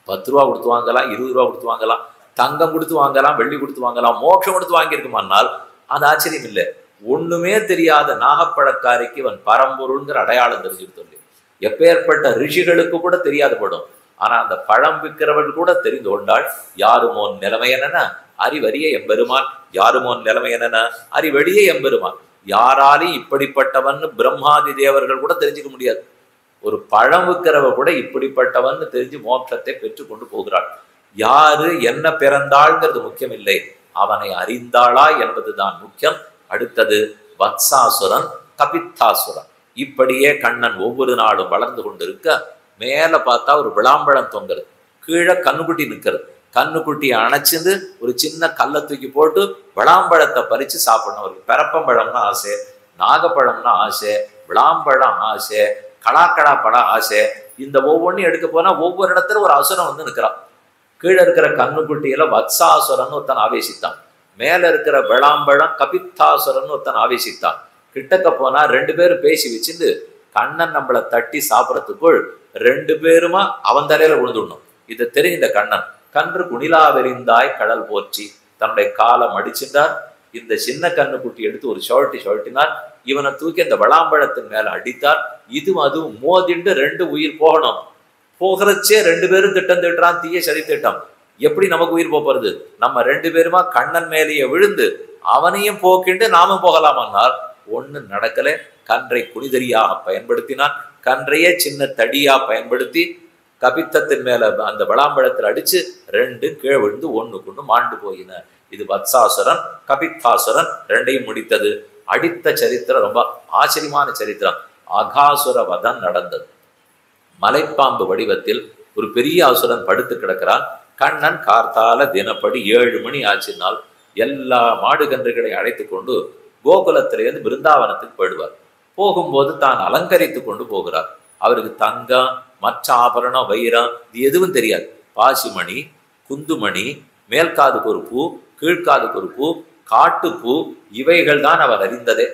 10 ரூபா கொடுத்து வாங்கலாம், 20 ரூபா கொடுத்து வாங்கலாம், தங்கம் கொடுத்து வாங்கலாம், வெள்ளி கொடுத்து வாங்கலாம், மோட்சம் கொடுத்து வாங்கியிருக்குமானால் அது ஆச்சரியம் இல்லை. ஒண்ணுமே தெரியாத நாகப்பழக்காரிக்கு இவன் பரம்பொருள்ங்கிற அடையாளம் தெரிஞ்சுக்கிட்டு, எப்பேற்பட்ட ரிஷிகளுக்கு கூட தெரியாது படும். ஆனா அந்த பழம் விற்கிறவர்கள் கூட தெரிந்து கொண்டாள். யாருமோன் நிலைமை என்னன்னா அறிவறிய எம்பெருமான், யாருமோன் நிலைமை என்னன்னா அறிவெளியே எம்பெருமான். யாராலையும் இப்படிப்பட்டவன் பிரம்மாதி தேவர்கள் கூட தெரிஞ்சுக்க முடியாது. ஒரு பழம் விற்கிறவ கூட இப்படிப்பட்டவன் தெரிஞ்சு மோட்சத்தை பெற்று கொண்டு போகிறாள். யாரு என்ன பிறந்தாள்ங்கிறது முக்கியம் இல்லை, அவனை அறிந்தாளா என்பதுதான் முக்கியம். அடுத்தது வத்சாசுரன், கபித்தாசுரன். இப்படியே கண்ணன் ஒவ்வொரு நாளும் வளர்ந்து கொண்டிருக்க, மேல பார்த்தா ஒரு விளாம்பழம் தொங்குறது, கீழே கண்ணுக்குட்டி நிற்கிறது. கண்ணுக்குட்டியை அணைச்சிருந்து ஒரு சின்ன கல்லை தூக்கி போட்டு விளாம்பழத்தை பறிச்சு சாப்பிடணும். அவருக்கு பெரப்பம்பழம்னா ஆசை, நாகப்பழம்னா ஆசை, விளாம்பழம் ஆசை, கலாக்கடா பழம் ஆசை. இந்த ஒவ்வொன்றையும் எடுக்க போனா ஒவ்வொரு இடத்துல ஒரு அசுரன் வந்து நிற்கிறான். கீழே இருக்கிற கண்ணுக்குட்டியில வத்சாசுரன் ஒருத்தன் ஆவேசித்தான், மேல இருக்கிற விளாம்பழம் கபித்தாசுரன் ஒருத்தன் ஆவேசித்தான். கிட்டக்க போனா 2 பேரும் பேசி வச்சுட்டு கண்ணன் நம்மளை தட்டி சாப்பிடறதுக்குள் 2 பேருமா அவன் தலையில விழுந்துடணும். இதை தெரிந்த கண்ணன் கன்று குணிலாவெறிந்தாய் கடல் போற்றி தன்னுடைய காலம் அடிச்சிட்டார். இந்த சின்ன கண்ணுக்குட்டி எடுத்து ஒரு சுழட்டினார். இவனை தூக்கி அந்த விளாம்பழத்தின் மேல அடித்தார். அதுவும் மோதிண்டு 2 உயிர் போகணும். போகிறச்சே 2 பேரும் திட்டம் திட்டுறான், தீய சரி திட்டம். எப்படி நமக்கு உயிர் போறது? நம்ம 2 பேருமா கண்ணன் மேலேயே விழுந்து அவனையும் போக்கிண்டு நாமும் போகலாமன்னார். ஒண்ணு நடக்கல. கன்றை குனிதறியாக பயன்படுத்தினான். கன்றையே சின்ன தடியா பயன்படுத்தி கபித்தத்தின் மேல அந்த விளாம்பழத்தில் அடிச்சு 2 கீழே விழுந்து 1 மாண்டு போயின. இது வத்சாசுரன் கபித்தாசுரன் 2ஐயும் முடித்தது. அடித்த சரித்திரம் ரொம்ப ஆச்சரியமான சரித்திரம். அகாசுர வதம் நடந்தது. மலைப்பாம்பு வடிவத்தில் ஒரு பெரிய அசுரன் படுத்து கிடக்கிறான். கண்ணன் கார்த்தால தினப்படி 7 மணி ஆச்சினால் எல்லா மாடு கன்றுகளை அழைத்து கொண்டு கோகுலத்திலிருந்து பிருந்தாவனத்துக்கு போயிடுவார். போகும்போது தான் அலங்கரித்து கொண்டு போகிறார். அவருக்கு தங்கம், மற்ற ஆபரணம், வைரம் இது எதுவும் தெரியாது. பாசிமணி, குந்துமணி, மேல்காதுக்கு ஒரு பூ, கீழ்காதுக்கு ஒரு பூ, காட்டுப்பூ, இவைகள் தான் அவர் அறிந்ததே.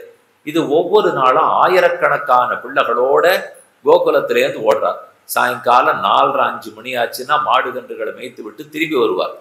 இது ஒவ்வொரு நாளும் ஆயிரக்கணக்கான பிள்ளைகளோட கோகுலத்திலேருந்து ஓடுறார். சாயங்காலம் 4:30-5 மணி ஆச்சுன்னா மாடு கன்றுகளை மேய்த்து விட்டு திரும்பி வருவார்.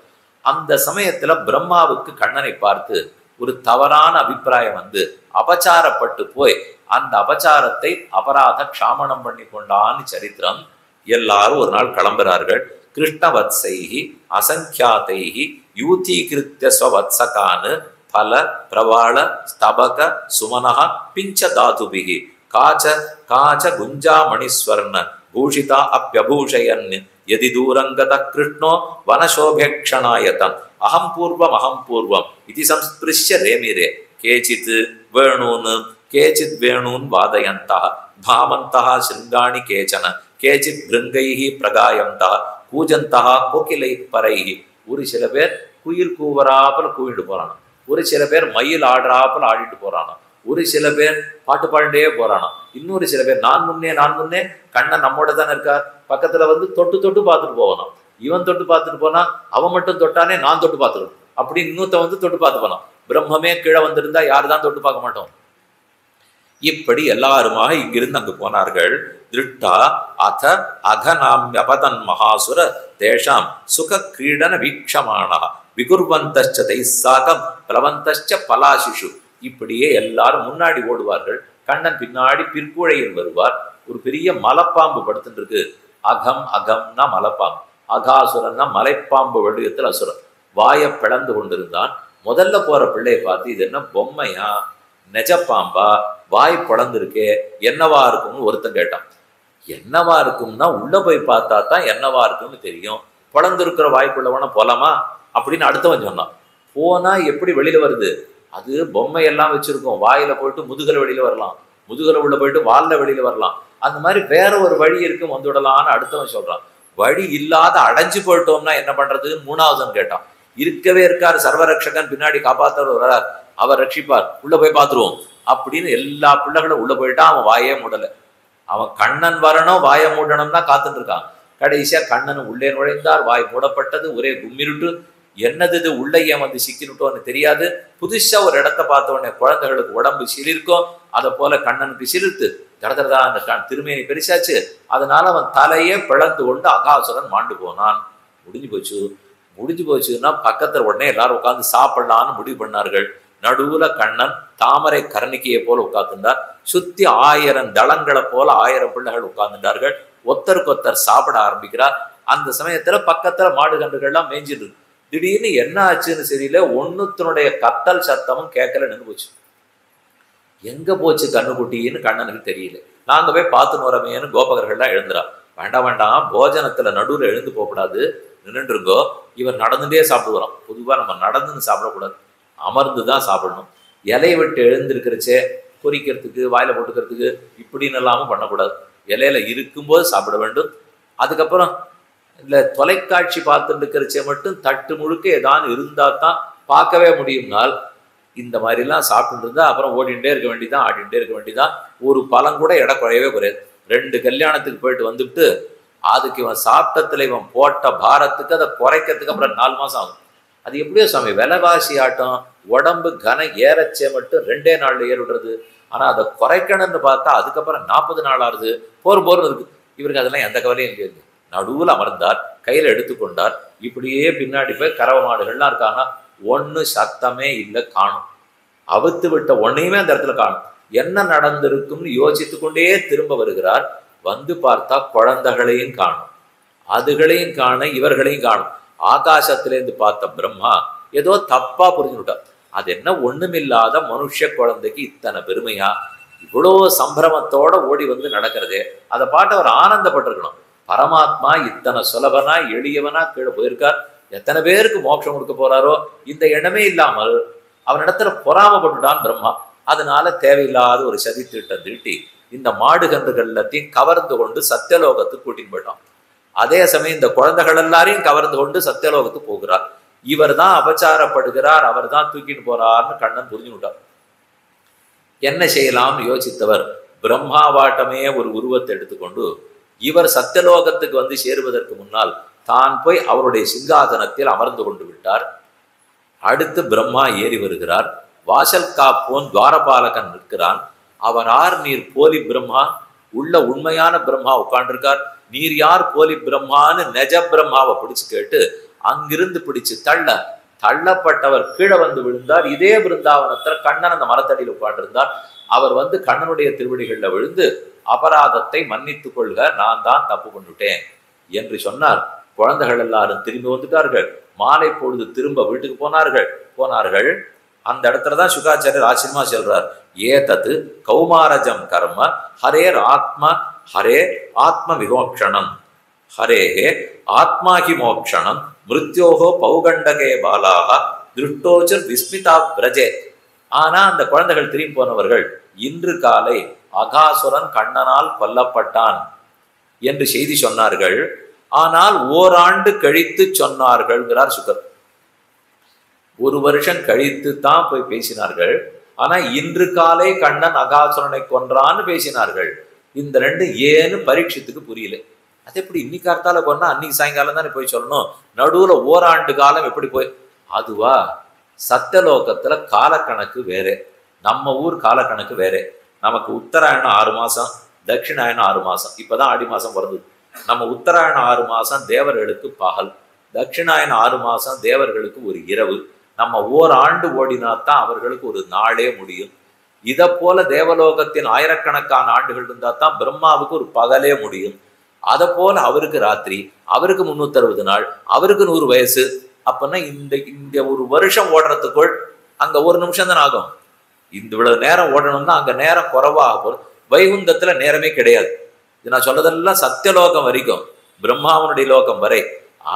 அந்த சமயத்துல பிரம்மாவுக்கு கண்ணனை பார்த்து ஒரு தவறான அபிப்பிராயம் வந்து அபச்சாரப்பட்டு போய் அந்த அபச்சாரத்தை அபராத க்ஷாமணம் பண்ணி கொண்டான்னு சரித்திரம். எல்லாரும் ஒரு நாள் கிளம்புறார்கள். கிருஷ்ணவத்சைஹி அசங்கியாதைஹி யூதீகிருத்திய ஸ்வவத்சகான்னு பல பிரவாள ஸ்தபக சுமனஹ பிஞ்ச தாதுபிகி காச்ச காச்ச குஞ்சாமணிஸ்வர்ண பூஷிதா அப்பியபூஷயன் யதி தூரங்கத கிருஷ்ணோ வனசோபேக்ஷணாயதம் அகம் பூர்வம் இது சம்ஸ்பிருஷ்ய ரேமிரே கேச்சித் வேணூன் கேச்சித் வேணூன் வாதயந்தா பாமந்தா சிருங்காணி கேச்சன கேச்சித் பிருங்கைஹி பிரகாயந்தா கூஜந்தா கோகிலை பரைஹி. ஒரு சில பேர் குயில் கூவராப்புல கூவிட்டு போறானோ, ஒரு சில பேர் மயில் ஆடுறாப்புல ஆடிட்டு போறானோ, ஒரு சில பேர் பாட்டு பாண்டே போறானோ, இன்னொரு சில பேர் நான் முன்னே கண்ணன் நம்மோட தானே இருக்கார், பக்கத்துல வந்து தொட்டு தொட்டு பார்த்துட்டு போகணும். இவன் தொட்டு பார்த்துட்டு போனா அவன் மட்டும் தொட்டானே நான் தொட்டு பார்த்துக்கணும், அப்படி இன்னொருத்த வந்து தொட்டு பார்த்து போனான். பிரம்மமே கீழே வந்திருந்தா யாரு தான் தொட்டு பார்க்க மாட்டோம். இப்படி எல்லாருமாக இங்கிருந்து அங்கு போனார்கள். திருட்டா அத அகநாம்யபதன் மகாசுர தேஷாம் சுக கிரீடன வீக்ஷமானா விகுர்வந்தச்ச தைசாகம் பிளவந்தச்ச பலாசிஷு. இப்படியே எல்லாரும் முன்னாடி ஓடுவார்கள், கண்ணன் பின்னாடி பிற்கூழையில் வருவார். ஒரு பெரிய மலைப்பாம்பு படுத்துட்டு இருக்கு. அகம் அகம்னா மலைப்பாம்பு, அகாசுரன்னா மலைப்பாம்பு வடிவத்தில் அசுரன். வாயை பிளந்து கொண்டிருந்தான். முதல்ல போற பிள்ளையை பார்த்து இது என்ன பொம்மையா நெஜப்பாம்பா, வாய் பிளந்திருக்கே, என்னவா இருக்கும்னு ஒருத்தன் கேட்டான். என்னவா இருக்கும்னா உள்ள போய் பார்த்தா தான் என்னவா இருக்கும்னு தெரியும். பிளந்திருக்கிற வாய்ப்புள்ளவன போலாமா அப்படின்னு அடுத்தவன் சொன்னான். போனா எப்படி வெளியில வருது, அது பொம்மையெல்லாம் வச்சிருக்கோம், வாயில போயிட்டு முதுகலை வெளியில வரலாம், முதுகலை உள்ள போயிட்டு வால்ல வெளியில வரலாம், அந்த மாதிரி வேற ஒரு வழி இருக்கு வந்துவிடலான்னு அடுத்தவன் சொல்றான். வழி இல்லாத அடைஞ்சு போயிட்டோம்னா என்ன பண்றதுன்னு மூணாவதுன்னு கேட்டான். இருக்கவே இருக்காரு சர்வரக்ஷகன், பின்னாடி காப்பாத்தவர் வர்றார், அவர் ரட்சிப்பார், உள்ள போய் பார்த்துருவோம் அப்படின்னு எல்லா பிள்ளைகளும் உள்ள போயிட்டா அவன் வாயே மூடல. அவன் கண்ணன் வரணும் வாயை மூடணும்னா காத்துட்டு இருக்கான். கடைசியா கண்ணன் உள்ளே நுழைந்தார், வாய் மூடப்பட்டது, ஒரே கும்மிருட்டு. என்னது இது, உள்ளே ஏன் வந்து சிக்கினுட்டோன்னு தெரியாது. புதுசா ஒரு இடத்த பார்த்த உடனே குழந்தைகளுக்கு உடம்பு சிலிர்க்கும், அதை போல கண்ணனுக்கு சிலிர்த்து தடதடா அந்த திருமேனி பெருசாச்சு. அதனால அவன் தலையே பிளந்து கொண்டு அகாசுரன் மாண்டு போனான். முடிஞ்சு போச்சுன்னா பக்கத்துல உடனே எல்லாரும் உட்கார்ந்து சாப்பிடலான்னு முடிவு பண்ணார்கள். நடுவுல கண்ணன் தாமரை கரணிக்கையை போல உட்கார்ந்துட்டார். சுத்தி 1000 தளங்களை போல 1000 பிள்ளைகள் உட்கார்ந்துட்டார்கள். ஒருத்தருக்கொத்தர் சாப்பிட ஆரம்பிக்கிறார். அந்த சமயத்துல பக்கத்துல மாடு கன்றுகள்லாம் மேய்ஞ்சிட்டு. திடீர்னு என்ன ஆச்சுன்னு தெரியல, ஒன்னுத்தனுடைய கத்தல் சத்தமும் கேட்கல, நின்று போச்சு. எங்க போச்சு கண்ணுக்குட்டின்னு கண்ணனுக்கு தெரியல. நாங்க போய் பார்த்துன்னு வரமேன்னு கோபகர்கள்லாம் எழுந்துறா. வேண்டாம், போஜனத்துல நடுவுல எழுந்து போகக்கூடாது, நின்றுருங்கோ. இவர் நடந்துட்டே சாப்பிடுவாராம். பொதுவா நம்ம நடந்துன்னு சாப்பிடக்கூடாது, அமர்ந்துதான் சாப்பிடணும். இலையை விட்டு எழுந்திருக்கிறச்சே பொரிக்கிறதுக்கு வாயில போட்டுக்கிறதுக்கு இப்படின்னு எல்லாமும் பண்ணக்கூடாது. இலையில இருக்கும்போது சாப்பிட வேண்டும். அதுக்கப்புறம் இல்லை தொலைக்காட்சி பார்த்துட்டு இருக்கிறச்சே மட்டும் தட்டு முழுக்க ஏதாவது இருந்தா தான் பார்க்கவே முடியும்னால் இந்த மாதிரிலாம் சாப்பிட்டு இருந்தா அப்புறம் ஓடிண்டே இருக்க வேண்டியதான், ஆடிண்டே இருக்க வேண்டியதான். ஒரு பழம் கூட இடம் குறையவே குறையாது. 2 கல்யாணத்துக்கு போயிட்டு வந்துட்டு அதுக்கு இவன் சாப்பிட்டத்துல இவன் போட்ட பாரத்துக்கு அதை குறைக்கிறதுக்கு அப்புறம் 4 மாசம் ஆகும். அது எப்படியோ சாமி விலைவாசி ஆட்டம், உடம்பு கனம் ஏறச்சே மட்டும் 2 நாள்ல ஏறிடுறது. ஆனா அதை குறைக்கணும்னு பார்த்தா அதுக்கப்புறம் 40 நாள் ஆகுது. போர்னு இருக்கு. இவருக்கு அதெல்லாம் எந்த கவலையும் இல்லையா. நடுவில் அமர்ந்தார், கையில எடுத்துக்கொண்டார். இப்படியே பின்னாடி போய் கறவை மாடுகள்லாம் இருக்காங்க. ஒண்ணு சத்தமே இல்லை, காணும். அவுத்து விட்ட ஒன்னையுமே அந்த இடத்துல காணும். என்ன நடந்திருக்கும்னு யோசித்து கொண்டே திரும்ப வருகிறார். வந்து பார்த்தா குழந்தைகளையும் காணும், அதுகளையும் காண, இவர்களையும் காணும். ஆகாசத்திலேருந்து பார்த்த பிரம்மா ஏதோ தப்பா புரிஞ்சுட்டார். அது என்ன ஒண்ணுமில்லாத மனுஷ குழந்தைக்கு இத்தனை பெருமையா, இவ்வளோ சம்பிரமத்தோட ஓடி வந்து நடக்கிறதே, அதை பாட்டு அவர் ஆனந்தப்பட்டிருக்கணும். பரமாத்மா இத்தனை சுலபனா எளியவனா கீழே போயிருக்கார். எத்தனை பேருக்கு மோட்சம் கொடுக்க போறாரோ இந்த எண்ணமே இல்லாமல் அவனிடத்துல பொறாமப்பட்டுட்டான் பிரம்மா. அதனால தேவையில்லாத ஒரு சதி திட்டம் தீட்டி இந்த மாடு கன்றுகள் எல்லாத்தையும் கவர்ந்து கொண்டு சத்தியலோகத்துக்கு கூட்டின்னு போயிட்டான். அதே சமயம் இந்த குழந்தைகள் எல்லாரையும் கவர்ந்து கொண்டு சத்தியலோகத்துக்கு போகிறார். இவர் தான் அபச்சாரப்படுகிறார், அவர் தான் தூக்கிட்டு போறார்னு கண்ணன் புரிஞ்சுட்டார். என்ன செய்யலாம்னு யோசித்தவர் பிரம்மாவாட்டமே ஒரு உருவத்தை எடுத்துக்கொண்டு இவர் சத்தியலோகத்துக்கு வந்து சேருவதற்கு முன்னால் தான் போய் அவருடைய சிங்காதனத்தில் அமர்ந்து கொண்டு விட்டார். அடுத்து பிரம்மா ஏறி வருகிறார். வாசல் காப்போன் துவாரபாலகன் நிற்கிறான். அவர் ஆர், நீர் போலி பிரம்மா, உள்ள உண்மையான பிரம்மா உட்காண்டிருக்கார். நீர் யார் போலி பிரம்மான்னு நெஜ பிரம்மாவை பிடிச்சு கேட்டு அங்கிருந்து பிடிச்சு தள்ளப்பட்டவர் கீழே வந்து விழுந்தார். இதே பிருந்தாவனத்துல கண்ணன் அந்த மரத்தடியில் உட்காண்டிருந்தார். அவர் வந்து கண்ணனுடைய திருவடிகள்ல விழுந்து அபராதத்தை மன்னித்துக் கொள்க, நான் தான் தப்பு பண்ணிட்டேன் என்று சொன்னார். குழந்தைகள் எல்லாரும் திரும்பி வந்துட்டார்கள். மாலை பொழுது திரும்ப வீட்டுக்கு போனார்கள். அந்த இடத்துலதான் சுகாச்சாரியர் ஆச்சரியமா சொல்றார். ஏதத் கௌமாரஜம் கர்ம ஹரேர் ஆத்ம விமோக்ஷணம் ஹரேஹே ஆத்மாஹி மோக்ஷணம் மிருத்யோகோ பௌகண்டகே பாலாக திருஷ்டோச்சர் விஸ்மிதா பிரஜே. ஆனா அந்த குழந்தைகள் திரும்பி போனவர்கள் இன்று காலை அகாசுரன் கண்ணனால் கொல்லப்பட்டான் என்று செய்தி சொன்னார்கள். ஆனால் ஓராண்டு கழித்து சொன்னார்கள்ங்கிறார் சுகர். ஒரு வருஷம் கழித்து தான் போய் பேசினார்கள். ஆனா இன்று காலை கண்ணன் அகாசுரனை கொன்றான்னு பேசினார்கள். இந்த ரெண்டு ஏன்னு பரீட்சத்துக்கு புரியல. அது எப்படி இன்னைக்கு காலத்தால கொண்டா அன்னைக்கு சாயங்காலம் தானே போய் சொல்லணும், நடுவுல ஓராண்டு காலம் எப்படி போய்? அதுவா, சத்தியலோகத்துல காலக்கணக்கு வேற, நம்ம ஊர் காலக்கணக்கு வேற. நமக்கு உத்தராயணம் 6 மாசம், தட்சிணாயணம் 6 மாசம். இப்பதான் ஆடி மாசம் வருது. நம்ம உத்தராயணம் 6 மாசம் தேவர்களுக்கு பகல், தட்சிணாயணம் 6 மாசம் தேவர்களுக்கு ஒரு இரவு. நம்ம ஓராண்டு ஓடினாத்தான் அவர்களுக்கு ஒரு நாளே முடியும். இதை போல தேவலோகத்தின் ஆயிரக்கணக்கான ஆண்டுகள் இருந்தா தான் பிரம்மாவுக்கு ஒரு பகலே முடியும். அதை போல அவருக்கு ராத்திரி, அவருக்கு 360 நாள், அவருக்கு 100 வயசு. அப்பன்னா இந்த ஒரு வருஷம் ஓடுறதுக்குள் அங்க ஒரு நிமிஷம் தான் ஆகும். இவ்வளவு நேரம் ஓடணும்னா அங்க நேரம் குறைவாக போகும். வைகுந்தத்துல நேரமே கிடையாது. இது நான் சொல்லதெல்லாம் சத்தியலோகம் வரைக்கும், பிரம்மாவனுடைய லோகம் வரை.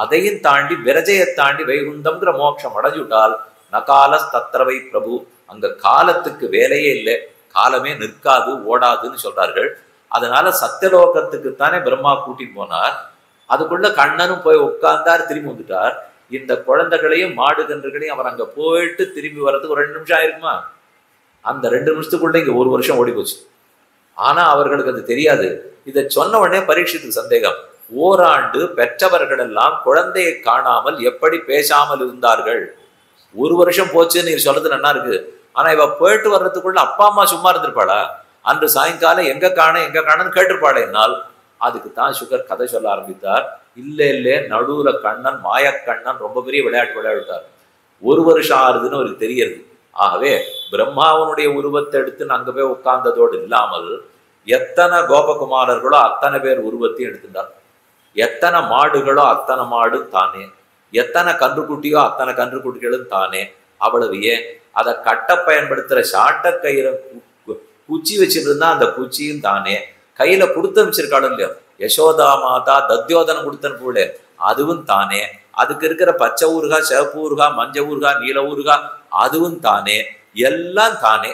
அதையும் தாண்டி விரஜையை தாண்டி வைகுந்தம்ங்கிற மோட்சம் அடைஞ்சுட்டால் நகால தத்திரவை பிரபு, அங்க காலத்துக்கு வேலையே இல்லை, காலமே நிற்காது ஓடாதுன்னு சொல்றார்கள். அதனால சத்தியலோகத்துக்குத்தானே பிரம்மா கூட்டிட்டு போனார். அதுக்குள்ள கண்ணனும் போய் உட்கார்ந்தார், திரும்பி வந்துட்டார். இந்த குழந்தைகளையும் மாடு கன்றுகளையும் அவர் அங்க போயிட்டு திரும்பி வர்றதுக்கு ஒரு 2 நிமிஷம் ஆயிருக்குமா? அந்த 2 நிமிஷத்துக்குள்ள இங்க ஒரு வருஷம் ஓடி போச்சு. ஆனா அவர்களுக்கு அது தெரியாது. இதை சொன்ன உடனே பரீட்சித்துக்கு சந்தேகம். ஓராண்டு பெற்றவர்கள் எல்லாம் குழந்தையை காணாமல் எப்படி பேசாமல் இருந்தார்கள்? ஒரு வருஷம் போச்சுன்னு நீ சொல்றது நல்லா இருக்கு. ஆனா இவ போயிட்டு வர்றதுக்குள்ள அப்பா அம்மா சும்மா இருந்திருப்பாளா? அன்று சாயங்காலம் எங்க காணன்னு கேட்டிருப்பாளே. என்னால் அதுக்கு தான் சுகர் கதை சொல்ல ஆரம்பித்தார். இல்லை நடுவுல கண்ணன் மாயக்கண்ணன் ரொம்ப பெரிய விளையாட்டு விளையாடிட்டார். ஒரு வருஷம் ஆறுதுன்னு அவருக்கு தெரியறது. ஆகவே பிரம்மாவனுடைய உருவத்தை எடுத்து அங்க போய் உட்கார்ந்ததோடு இல்லாமல் எத்தனை கோபகுமாரர்களோ அத்தனை பேர் உருவத்தையும் எடுத்துட்டார். எத்தனை மாடுகளோ அத்தனை மாடு தானே, எத்தனை கன்றுக்குட்டியோ அத்தனை கன்றுக்குட்டிகளும் தானே. அவ்வளவு ஏன் அதை கட்ட பயன்படுத்துற சாட்ட கயிறை குச்சி வச்சிருந்தா அந்த குச்சியும் தானே. கையில கொடுத்து வச்சிருக்காளும் இல்லையோ, யசோதா மாதா தத்யோதனம் கொடுத்தன் கூட அதுவும் தானே. அதுக்கு இருக்கிற பச்சை ஊறுகாய், சிவப்பு ஊறுகாய், மஞ்சள் ஊறுகாய், நீல ஊறுகாய் அதுவும் தானே. எல்லாம் தானே.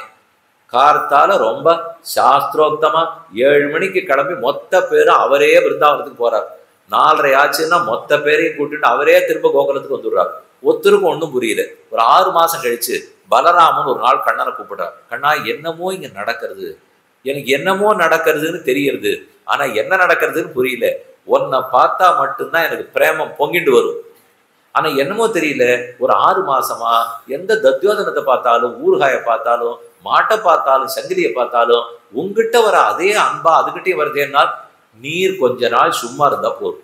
கார்த்தால ரொம்ப சாஸ்திரோக்தமா 7 மணிக்கு கிளம்பி மொத்த பேரும் அவரே பிருந்தாவனத்துக்கு போறார். 4:30 ஆச்சுன்னா மொத்த பேரையும் கூட்டிட்டு அவரே திரும்ப கோகுலத்துக்கு வந்துடுறாரு. ஒருத்தருக்கும் ஒன்றும் புரியல. ஒரு 6 மாசம் கழிச்சு பலராமன் ஒரு நாள் கண்ணனை கூப்பிடுறார். கண்ணா, என்னமோ இங்க நடக்கிறது, எனக்கு என்னமோ நடக்கிறதுன்னு தெரியுது, ஆனா என்ன நடக்கிறதுன்னு புரியல. உன்னை பார்த்தா மட்டும்தான் எனக்கு பிரேமம் பொங்கிட்டு வரும். ஆனா என்னமோ தெரியல, ஒரு 6 மாசமா எந்த தத்யோதனத்தை பார்த்தாலும், ஊறுகாயை பார்த்தாலும், மாட்டை பார்த்தாலும், சங்கிலியை பார்த்தாலும் உங்ககிட்ட வர அதே அன்பா அதுகிட்டே வருதேனால் நீர் கொஞ்ச நாள் சும்மா இருந்தா போதும்.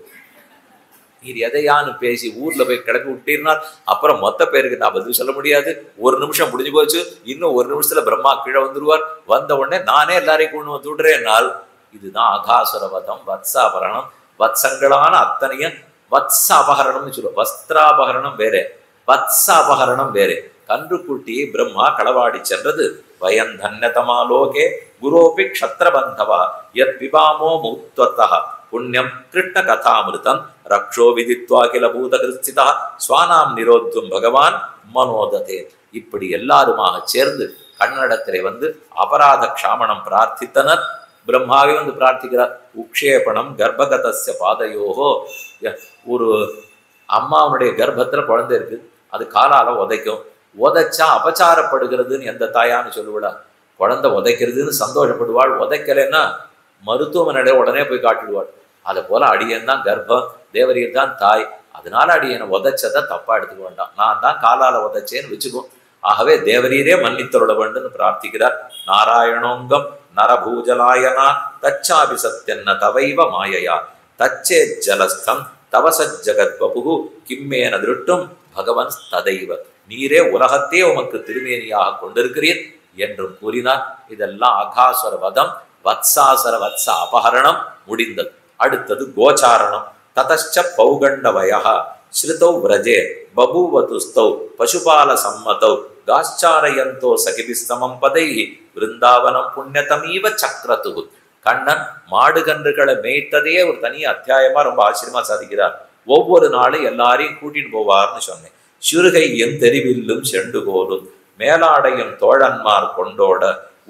நீர் எதையான்னு பேசி ஊர்ல போய் கிளப்பி விட்டீர்னால் அப்புறம் மொத்த பேருக்கு நான் பதில் சொல்ல முடியாது. ஒரு நிமிஷம் முடிஞ்சு போச்சு, இன்னும் ஒரு நிமிஷத்துல பிரம்மா கீழே வந்துருவார். வந்த உடனே நானே எல்லாரையும் கொண்டு வந்து விடுறேன்னால் இதுதான் அகாசுர வதம், வத்சாபகரணம். வத்சங்களான அத்தனையும் வத்ச அபகரணம்னு சொல்லுவோம். வஸ்திராபகரணம் வேற, வத்ச அபகரணம் வேற. கன்றுக்குட்டியை பிரம்மா களவாடி சென்றது. வயந்தன்யதமா லோகே குரோபி க்ஷத்ரபந்தவா யத் விபாமோ முக்த்வத்தா புண்ணியம் கிருஷ்ண கதாமிருதம் ரக்ஷோ விதித்வா கில பூத கிருஸ்திதா ஸ்வானாம் நிரோத்தும் பகவான் மனோததே. இப்படி எல்லாருமாக சேர்ந்து கண்ணடத்திலே வந்து அபராத க்ஷாமணம் பிரார்த்தித்தனர். பிரம்மாவே வந்து பிரார்த்திக்கிறார். உக்ஷேபணம் கர்ப்பகதஸ்ய பாதையோகோ. ஒரு அம்மாவுடைய கர்ப்பத்துல குழந்தை இருக்கு, அது காலால உதைக்கும். உதைச்சா அபச்சாரப்படுகிறதுன்னு எந்த தாயான்னு சொல்லுவிடா? குழந்தை உதைக்கிறதுன்னு சந்தோஷப்படுவாள். உதைக்கலைன்னா மருத்துவமனையில உடனே போய் காட்டிடுவாள். அதை போல அடியன் தான் கர்ப்பம், தேவரீர் தான் தாய், அதனால அடியனை உதைச்சதை தப்பா எடுத்துக்க வேண்டாம், நான் தான் காலால உதைச்சேன்னு வச்சுக்கோ. ஆகவே தேவரீரே மன்னித்தருள வேண்டும் பிரார்த்திக்கிறார். நாராயணோங்கம் நரபூஜலாயனா தச்சாபி சத்யன்ன தவைவ மாயையா தச்சே ஜலஸ்தம் தவச ஜகத்வபு கிம்மேன திருட்டும் பகவன் ததைவ. நீரே உலகத்தே உமக்கு திருமேனியாக கொண்டிருக்கிறீர் என்றும் கூறினார். இதெல்லாம் அகாசுர வதம், வத்சாசர வத்ச அபகரணம் முடிந்தது. அடுத்தது கோச்சாரணம். ததச்ச பௌகண்டவயா ஸ்ருதௌ விரஜே பபூவதுஸ்தௌ பசுபால சம்மதௌ காச்சாரயந்தோ சகிபிஸ்தமம் பதை விருந்தாவனம் புண்ணியதமீவ சக்ரது. கண்ணன் மாடுகன்றுகளை மேய்த்ததே ஒரு தனி அத்தியாயமா ரொம்ப ஆச்சரியமா சாதிக்கிறார். ஒவ்வொரு நாளும் எல்லாரையும் கூட்டிட்டு போவார்னு சொன்னேன். சிறுகையும் தெரிவில்லும் செண்டுகோலும் மேலாடையும் தோழன்மார் கொண்டோட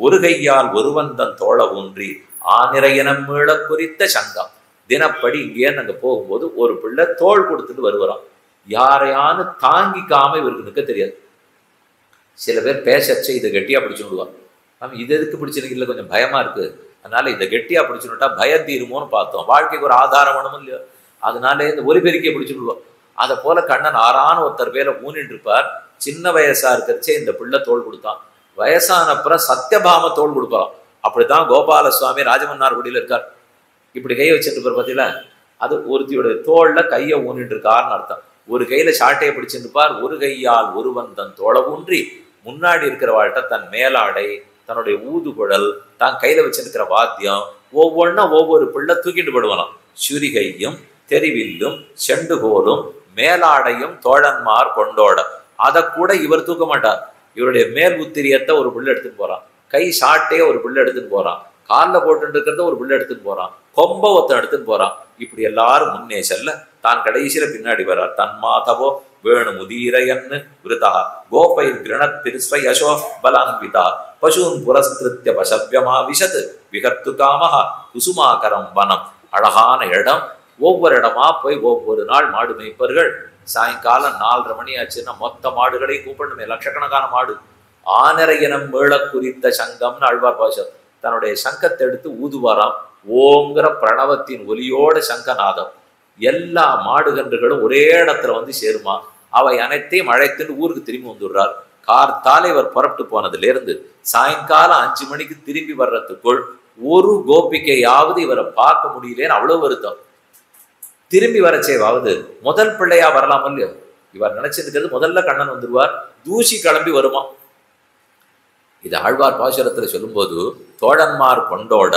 ஒரு கையால் ஒருவந்தன் தோழ ஊன்றி ஆனிரையனம் மீள குறித்த சங்கம். தினப்படி இங்கேன்னு அங்கே போகும்போது ஒரு பிள்ளை தோள் கொடுத்துட்டு வருவாராம். யாரையானு தாங்கிக்காம இவருக்கு நிற்க தெரியாது. சில பேர் பேசச்சு இதை கெட்டியா பிடிச்சு விடுவாங்க. நம்ம இது எதுக்கு பிடிச்சிருக்கு, இல்லை கொஞ்சம் பயமா இருக்கு, அதனால இதை கெட்டியா பிடிச்சுட்டா பயம் தீருமோன்னு பார்த்தோம். வாழ்க்கைக்கு ஒரு ஆதாரம் வேணும் இல்லையோ, அதனால இந்த ஒரு பெருக்கியை பிடிச்சு விடுவோம். அதை போல கண்ணன் ஆறான ஒருத்தர் பேரை ஊனிட்டு இருப்பார். சின்ன வயசா இருக்கிறச்சே இந்த பிள்ளை தோல் கொடுத்தான். வயசானப்புறம் சத்தியபாம தோல் கொடுப்பான். அப்படித்தான் கோபால சுவாமி ராஜமன்னார்குடியில் இருக்கார். இப்படி கையை வச்சுட்டு இருப்பார் பார்த்தீங்களா, அது ஒருத்தியோட தோல்ல கையை ஊனிட்டு இருக்காருன்னு அர்த்தம். ஒரு கையில சாட்டையை பிடிச்சிருப்பார், ஒரு கையால் ஒருவன் தன் தோள ஊன்றி முன்னாடி இருக்கிற வாழ்கிட்ட தன் மேலாடை, தன்னுடைய ஊதுகுழல், தான் கையில வச்சிருக்கிற வாத்தியம் ஒவ்வொன்னா ஒவ்வொரு பிள்ளை தூக்கிட்டு போடுவானாம். சுரிகையும் தெரிவில்லும் செண்டுகோலும் மேலாடையும் தோழன்மார் கொண்டோட. அதை கூட இவர் தூக்க மாட்டார். இவருடைய மேல் உத்திரியத்தை ஒரு பிள்ளை எடுத்துட்டு போறான், கை சாட்டையை ஒரு பிள்ளை எடுத்துட்டு போறான், காலில் போட்டு இருக்கிறத ஒரு பிள்ளை எடுத்துட்டு போறான், கொம்ப ஒருத்தன் எடுத்துட்டு போறான். இப்படி எல்லாரும் முன்னே செல்ல தான் கடைசியில பின்னாடி வர்றார். தன் மாதவோ வேணு முதீரையன்னு விருதா கோபைர் கிரணத்திருஸ்வ யசோ பலான்விதா பசூன் புரஸ்கிருத்திய பசவ்யமா விஷத் விகர்த்து காமஹா குசுமாகரம் வனம். அழகான இடம். ஒவ்வொரு இடமா போய் ஒவ்வொரு நாள் மாடு மேய்ப்பர்கள் சாயங்காலம் 4:30 மணி ஆச்சுன்னா மொத்த மாடுகளையும் கூப்பிடணுமே, லட்சக்கணக்கான மாடு. ஆனரையனம் மேள குறித்த சங்கம்னு ஆழ்வார் பாஷர் தன்னுடைய சங்கத்தை எடுத்து ஊதுவாராம். ஓங்கிற பிரணவத்தின் ஒலியோட சங்கநாதம். எல்லா மாடுகன்றுகளும் ஒரே இடத்துல வந்து சேருமா. அவை அனைத்தையும் அழைத்துட்டு ஊருக்கு திரும்பி வந்துடுறார். கார்த்தால இவர் புறப்பட்டு போனதுல இருந்து சாயங்காலம் 5 மணிக்கு திரும்பி வர்றதுக்குள் ஒரு கோபிக்கையாவது இவரை பார்க்க முடியலேன்னு அவ்வளவு வருத்தம். திரும்பி வரச்சேவாவது முதல் பிள்ளையா வரலாம் இல்லையோ. இவர் நினைச்சிருக்கிறது முதல்ல கண்ணன் வந்துடுவார், தூசி கிளம்பி வருமா. இது ஆழ்வார் பாசுரத்துல சொல்லும்போது தோழன்மார் கொண்டோட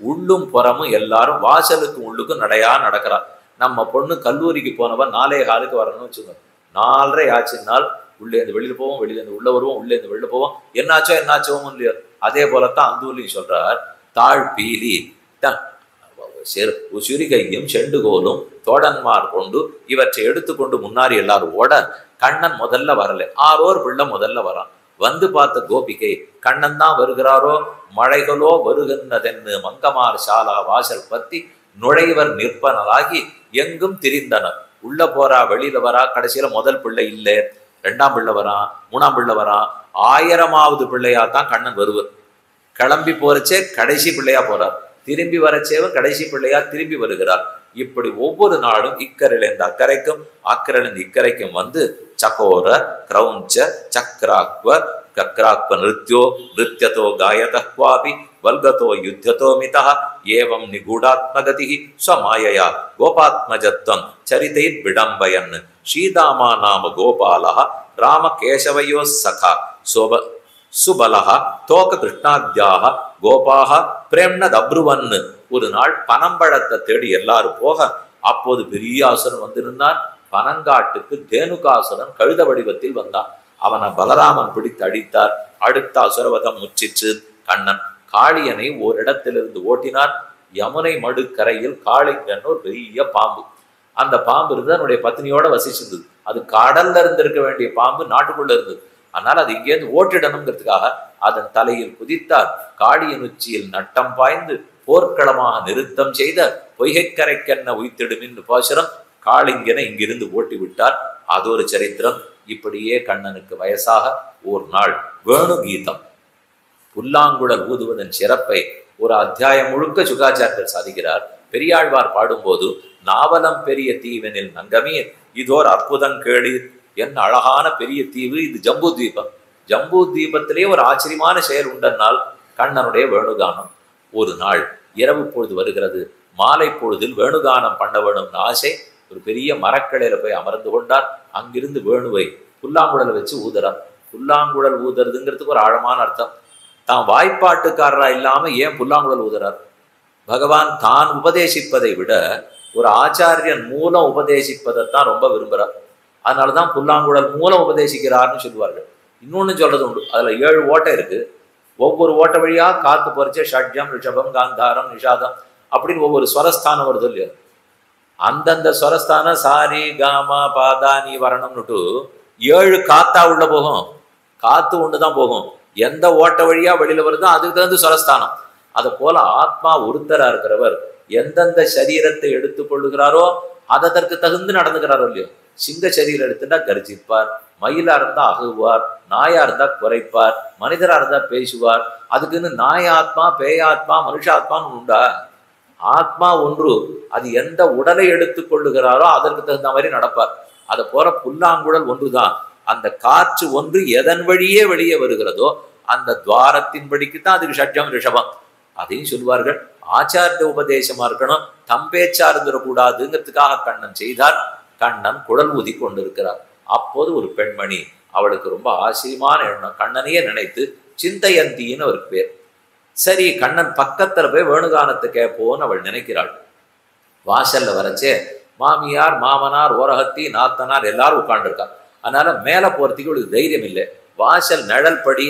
உள்ளும் புறமும் எல்லாரும் வாசலுக்கு உள்ளுக்கும் நடையா நடக்கிறார். நம்ம பொண்ணு கல்லூரிக்கு போனவன் 4:15 வரணும்னு வச்சுக்கோங்க. 4:30 ஆச்சுன்னால் உள்ளேருந்து வெளியில போவோம், வெளியிலேருந்து உள்ள வருவோம், உள்ளேருந்து வெளில போவோம். என்னாச்சோவும் இல்லையோ. அதே போலத்தான் அந்தூர்லையும் சொல்றார். தாழ் பீலி சுரிகையும் செண்டுகோலும் தோழன்மார் கொண்டு இவற்றை எடுத்துக்கொண்டு முன்னாடி எல்லாரும் ஓட கண்ணன் முதல்ல வரல. ஆரோர் பிள்ளை முதல்ல வரான். வந்து பார்த்த கோபிகை கண்ணன் தான் வருகிறாரோ மழைகளோ வருகின்றதென்னு மங்கமார் சாலா வாசல் பத்தி நுழைவர் நிற்பனராகி எங்கும் திரிந்தனர். உள்ள போறா வெளியில வரா. கடைசியில முதல் பிள்ளை இல்லை, 2ஆம் பிள்ளை வரான், 3ஆம் பிள்ளை வரான். 1000ஆவது பிள்ளையா தான் கண்ணன் வருவர். கிளம்பி போறச்சே கடைசி பிள்ளையா போறார், திரும்பி வரச்சேவன் கடைசி பிள்ளையா திரும்பி வருகிறார். இப்படி ஒவ்வொரு நாடும் இக்கரையிலிருந்து அக்கறைக்கும் அக்கரையிலிருந்து இக்கரைக்கும் வந்து சகோர கிரௌஞ்ச சக்ராக்வ கக்ராக்வ நிருத்யோ நிருத்யதோ காயதக்வாபி வல்கதோ யுத்ததோ மிதா ஏவம் நிகூடாத்மகதி ஸ்வமாயயா கோபாத்மஜத்வம் சரிதைர் விடம்பயன் ஸ்ரீதாமா நாம கோபாலா ராமகேசவயோ சகா சோப சுபலஹா தோக கிருஷ்ணாத்யாக கோபாக பிரேம்னதப்ருவன்னு. ஒரு நாள் பனம்பழத்தை தேடி எல்லாரும் போக அப்போது பெரிய அசுரன் வந்திருந்தான். பனங்காட்டுக்கு தேனுகாசுரன் கழுத வடிவத்தில் வந்தான். அவனை பலராமன் பிடித்து அடித்தார். அடுத்த அசுரவதம் முச்சிச்சு. கண்ணன் காளியனை ஓரிடத்திலிருந்து ஓட்டினார். யமுனை மடுக்கரையில் காளிங்கன்னு ஒரு பெரிய பாம்பு. அந்த பாம்பு இருந்து அவனுடைய பத்னியோட வசிச்சிருந்தது. அது கடல்ல இருந்திருக்க வேண்டிய பாம்பு நாட்டுக்குள்ள இருந்தது. அதனால அது இங்கேருந்து ஓட்டிடணுங்கிறதுக்காக அதன் தலையில் குதித்தார். காளியின் உச்சியில் நட்டம் பாய்ந்து போர்க்களமாக நிறுத்தம் செய்த பொய்கைக்கரைக்கென்ன உய்த்திடுமின் பாசுரம் காளிங்கனை இங்கிருந்து ஓட்டி விட்டார். அது ஒரு சரித்திரம். இப்படியே கண்ணனுக்கு வயசாக ஒரு நாள் வேணு கீதம் புல்லாங்குழல் ஊதுவதன் சிறப்பை ஒரு அத்தியாயம் முழுக்க சுகாச்சாரியர் சாதிக்கிறார். பெரியாழ்வார் பாடும்போது நாவலம் பெரிய தீவனில் நங்கமீர் இதோர் அற்புதம் கேளீர். என்ன அழகான பெரிய தீவு இது, ஜம்பு தீபம். ஜம்பு தீபத்திலே ஒரு ஆச்சரியமான செயல் உண்டனால் கண்ணனுடைய வேணுகானம். ஒரு நாள் இரவு பொழுது வருகிறது. மாலை பொழுதில் வேணுகானம் பண்ண வேணும்னு ஆசை. ஒரு பெரிய மரக்கிளையில போய் அமர்ந்து கொண்டார். அங்கிருந்து வேணுவை புல்லாங்குழலை வச்சு ஊதுறார். புல்லாங்குழல் ஊதுறதுங்கிறதுக்கு ஒரு ஆழமான அர்த்தம். தான் வாய்ப்பாட்டுக்காரரா இல்லாம ஏன் புல்லாங்குழல் ஊதுறார்? பகவான் தான் உபதேசிப்பதை விட ஒரு ஆச்சாரியன் மூலம் உபதேசிப்பதைத்தான் ரொம்ப விரும்புகிறார். அதனாலதான் புல்லாங்குழல் மூலம் உபதேசிக்கிறார்னு சொல்லுவார்கள். இன்னொன்னு சொல்றது உண்டு, அதுல 7 ஓட்டை இருக்கு. ஒவ்வொரு ஓட்டை வழியா காத்து பறிச்ச ஷட்ஜம், ரிஷபம், காந்தாரம், நிஷாதம் அப்படின்னு ஒவ்வொரு ஸ்வரஸ்தானம் வருது இல்லையா? அந்தந்த ஸ்வரஸ்தானம் சாரி காமா பாதானி வரணம்னுட்டு 7 காத்தா உள்ள போகும். காத்து ஒண்ணுதான் போகும். எந்த ஓட்ட வழியா வெளியில வருதோ அதுக்கு தகுந்த ஸ்வரஸ்தானம். அதை போல ஆத்மா ஒருத்தரா இருக்கிறவர் எந்தெந்த சரீரத்தை எடுத்துக் கொள்ளுகிறாரோ அதற்கு தகுந்து நடந்துக்கிறாரோ இல்லையோ. சிங்க சரீரம் எடுத்துட்டா கர்ஜிப்பார், மயிலா இருந்தா அகுவார், நாயா இருந்தா குறைப்பார், மனிதரா இருந்தா பேசுவார். அதுக்குன்னு நாயாத்மா, பேயாத்மா, மனுஷாத்மான்னு உண்டா? ஆத்மா ஒன்று, அது எந்த உடலை எடுத்துக் கொள்ளுகிறாரோ அதற்கு தகுந்த மாதிரி நடப்பார். அதை போல புல்லாங்குழல் ஒன்றுதான். அந்த காற்று ஒன்று எதன் வழியே வெளியே வருகிறதோ அந்த துவாரத்தின் படிக்குத்தான் அதுக்கு ஷட்ஜம் ரிஷபம். அதையும் சொல்வார்கள். ஆச்சாரிய உபதேசமா இருக்கணும், தம்பேச்சா இருந்துடக்கூடாதுங்கிறதுக்காக கண்ணன் செய்தார். கண்ணன் குடல் ஊதி கொண்டிருக்கிறார். அப்போது ஒரு பெண்மணி, அவளுக்கு ரொம்ப ஆச்சரியமான எண்ணம், கண்ணனையே நினைத்து சிந்தையந்தின்னு அவருக்கு பேர். சரி, கண்ணன் பக்கத்துல போய் வேணுகானத்தை கேட்போன்னு அவள் நினைக்கிறாள். வாசல்ல வரச்சே மாமியார், மாமனார், ஓரகத்தி, நாத்தனார் எல்லாரும் உட்காந்துருக்கா. அதனால மேல போறதுக்கு அவளுக்கு தைரியம் இல்லை. வாசல் நிழல் படி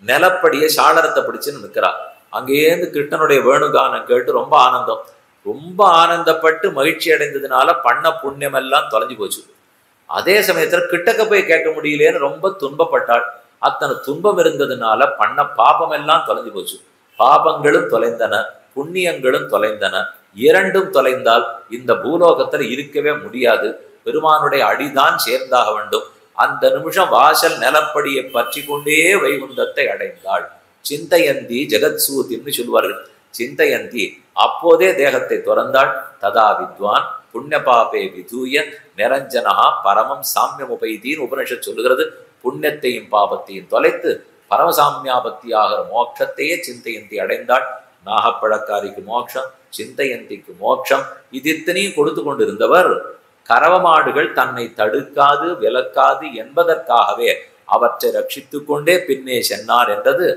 நிலப்படியே சாளரத்தை பிடிச்சுன்னு நிற்கிறா. அங்கேருந்து கிருஷ்ணனுடைய வேணுகானம் கேட்டு ரொம்ப ஆனந்தம், ரொம்ப ஆனந்தப்பட்டு மகிழ்ச்சி அடைந்ததுனால பண்ண புண்ணியம் எல்லாம் தொலைஞ்சு போச்சு. அதே சமயத்துல கிட்டக்க போய் கேட்க முடியலேன்னு ரொம்ப துன்பப்பட்டாள். அத்தனை துன்பம் இருந்ததுனால பண்ண பாபம் எல்லாம் தொலைஞ்சு போச்சு. பாபங்களும் தொலைந்தன, புண்ணியங்களும் தொலைந்தன. இரண்டும் தொலைந்தால் இந்த பூலோகத்துல இருக்கவே முடியாது. பெருமானுடைய அடிதான் சேர்ந்தாக வேண்டும். அந்த நிமிஷம் வாசல் நிலப்படியை பற்றி கொண்டே வைகுந்தத்தை அடைந்தாள். சிந்தையந்தி ஜெகத்சூதின்னு சொல்வார்கள். சிந்தையந்தி அப்போதே தேகத்தை துறந்தாள். ததா வித்வான் புண்ணிய பாபே விதூய நிரஞ்சனஹா பரமம் சாமியமுபைதீன் உபனிஷத் சொல்லுகிறது. புண்ணியத்தையும் பாபத்தையும் தொலைத்து பரமசாமியாபத்தி ஆகிற மோட்சத்தையே சிந்தையந்தி அடைந்தாள். நாகப்பழக்காரிக்கு மோட்சம், சிந்தையந்திக்கு மோட்சம், இது இத்தனையும் கொடுத்து கொண்டிருந்தவர் கறவமாடுகள் தன்னை தடுக்காது விலக்காது என்பதற்காகவே அவற்றை ரட்சித்து கொண்டே பின்னே சென்னார் என்றது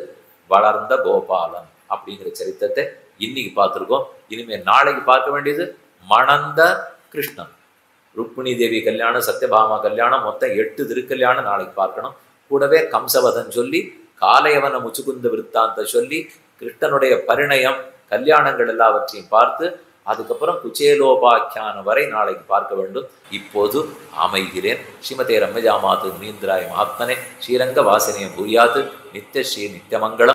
வளர்ந்த கோபாலன் அப்படிங்கிற சரித்திரத்தை இன்னைக்கு பார்த்துருக்கோம். இனிமேல் நாளைக்கு பார்க்க வேண்டியது மணந்த கிருஷ்ணன். ருக்மிணி தேவி கல்யாணம், சத்யபாமா கல்யாணம், மொத்தம் 8 திருக்கல்யாணம் நாளைக்கு பார்க்கணும். கூடவே கம்சவதன் சொல்லி, காலையவன முச்சுகுந்த விற்த்தாந்த சொல்லி, கிருஷ்ணனுடைய பரிணயம், கல்யாணங்கள் எல்லாவற்றையும் பார்த்து அதுக்கப்புறம் குச்சேலோபாக்கியானம் வரை நாளைக்கு பார்க்க வேண்டும். இப்போது அமைகிறேன். ஸ்ரீமதே ரம்மஜாமாது முனீந்திராய மகாத்மனே ஸ்ரீரங்க வாசினியம் பூயாத்து நித்ய ஸ்ரீ நித்யமங்கலம்.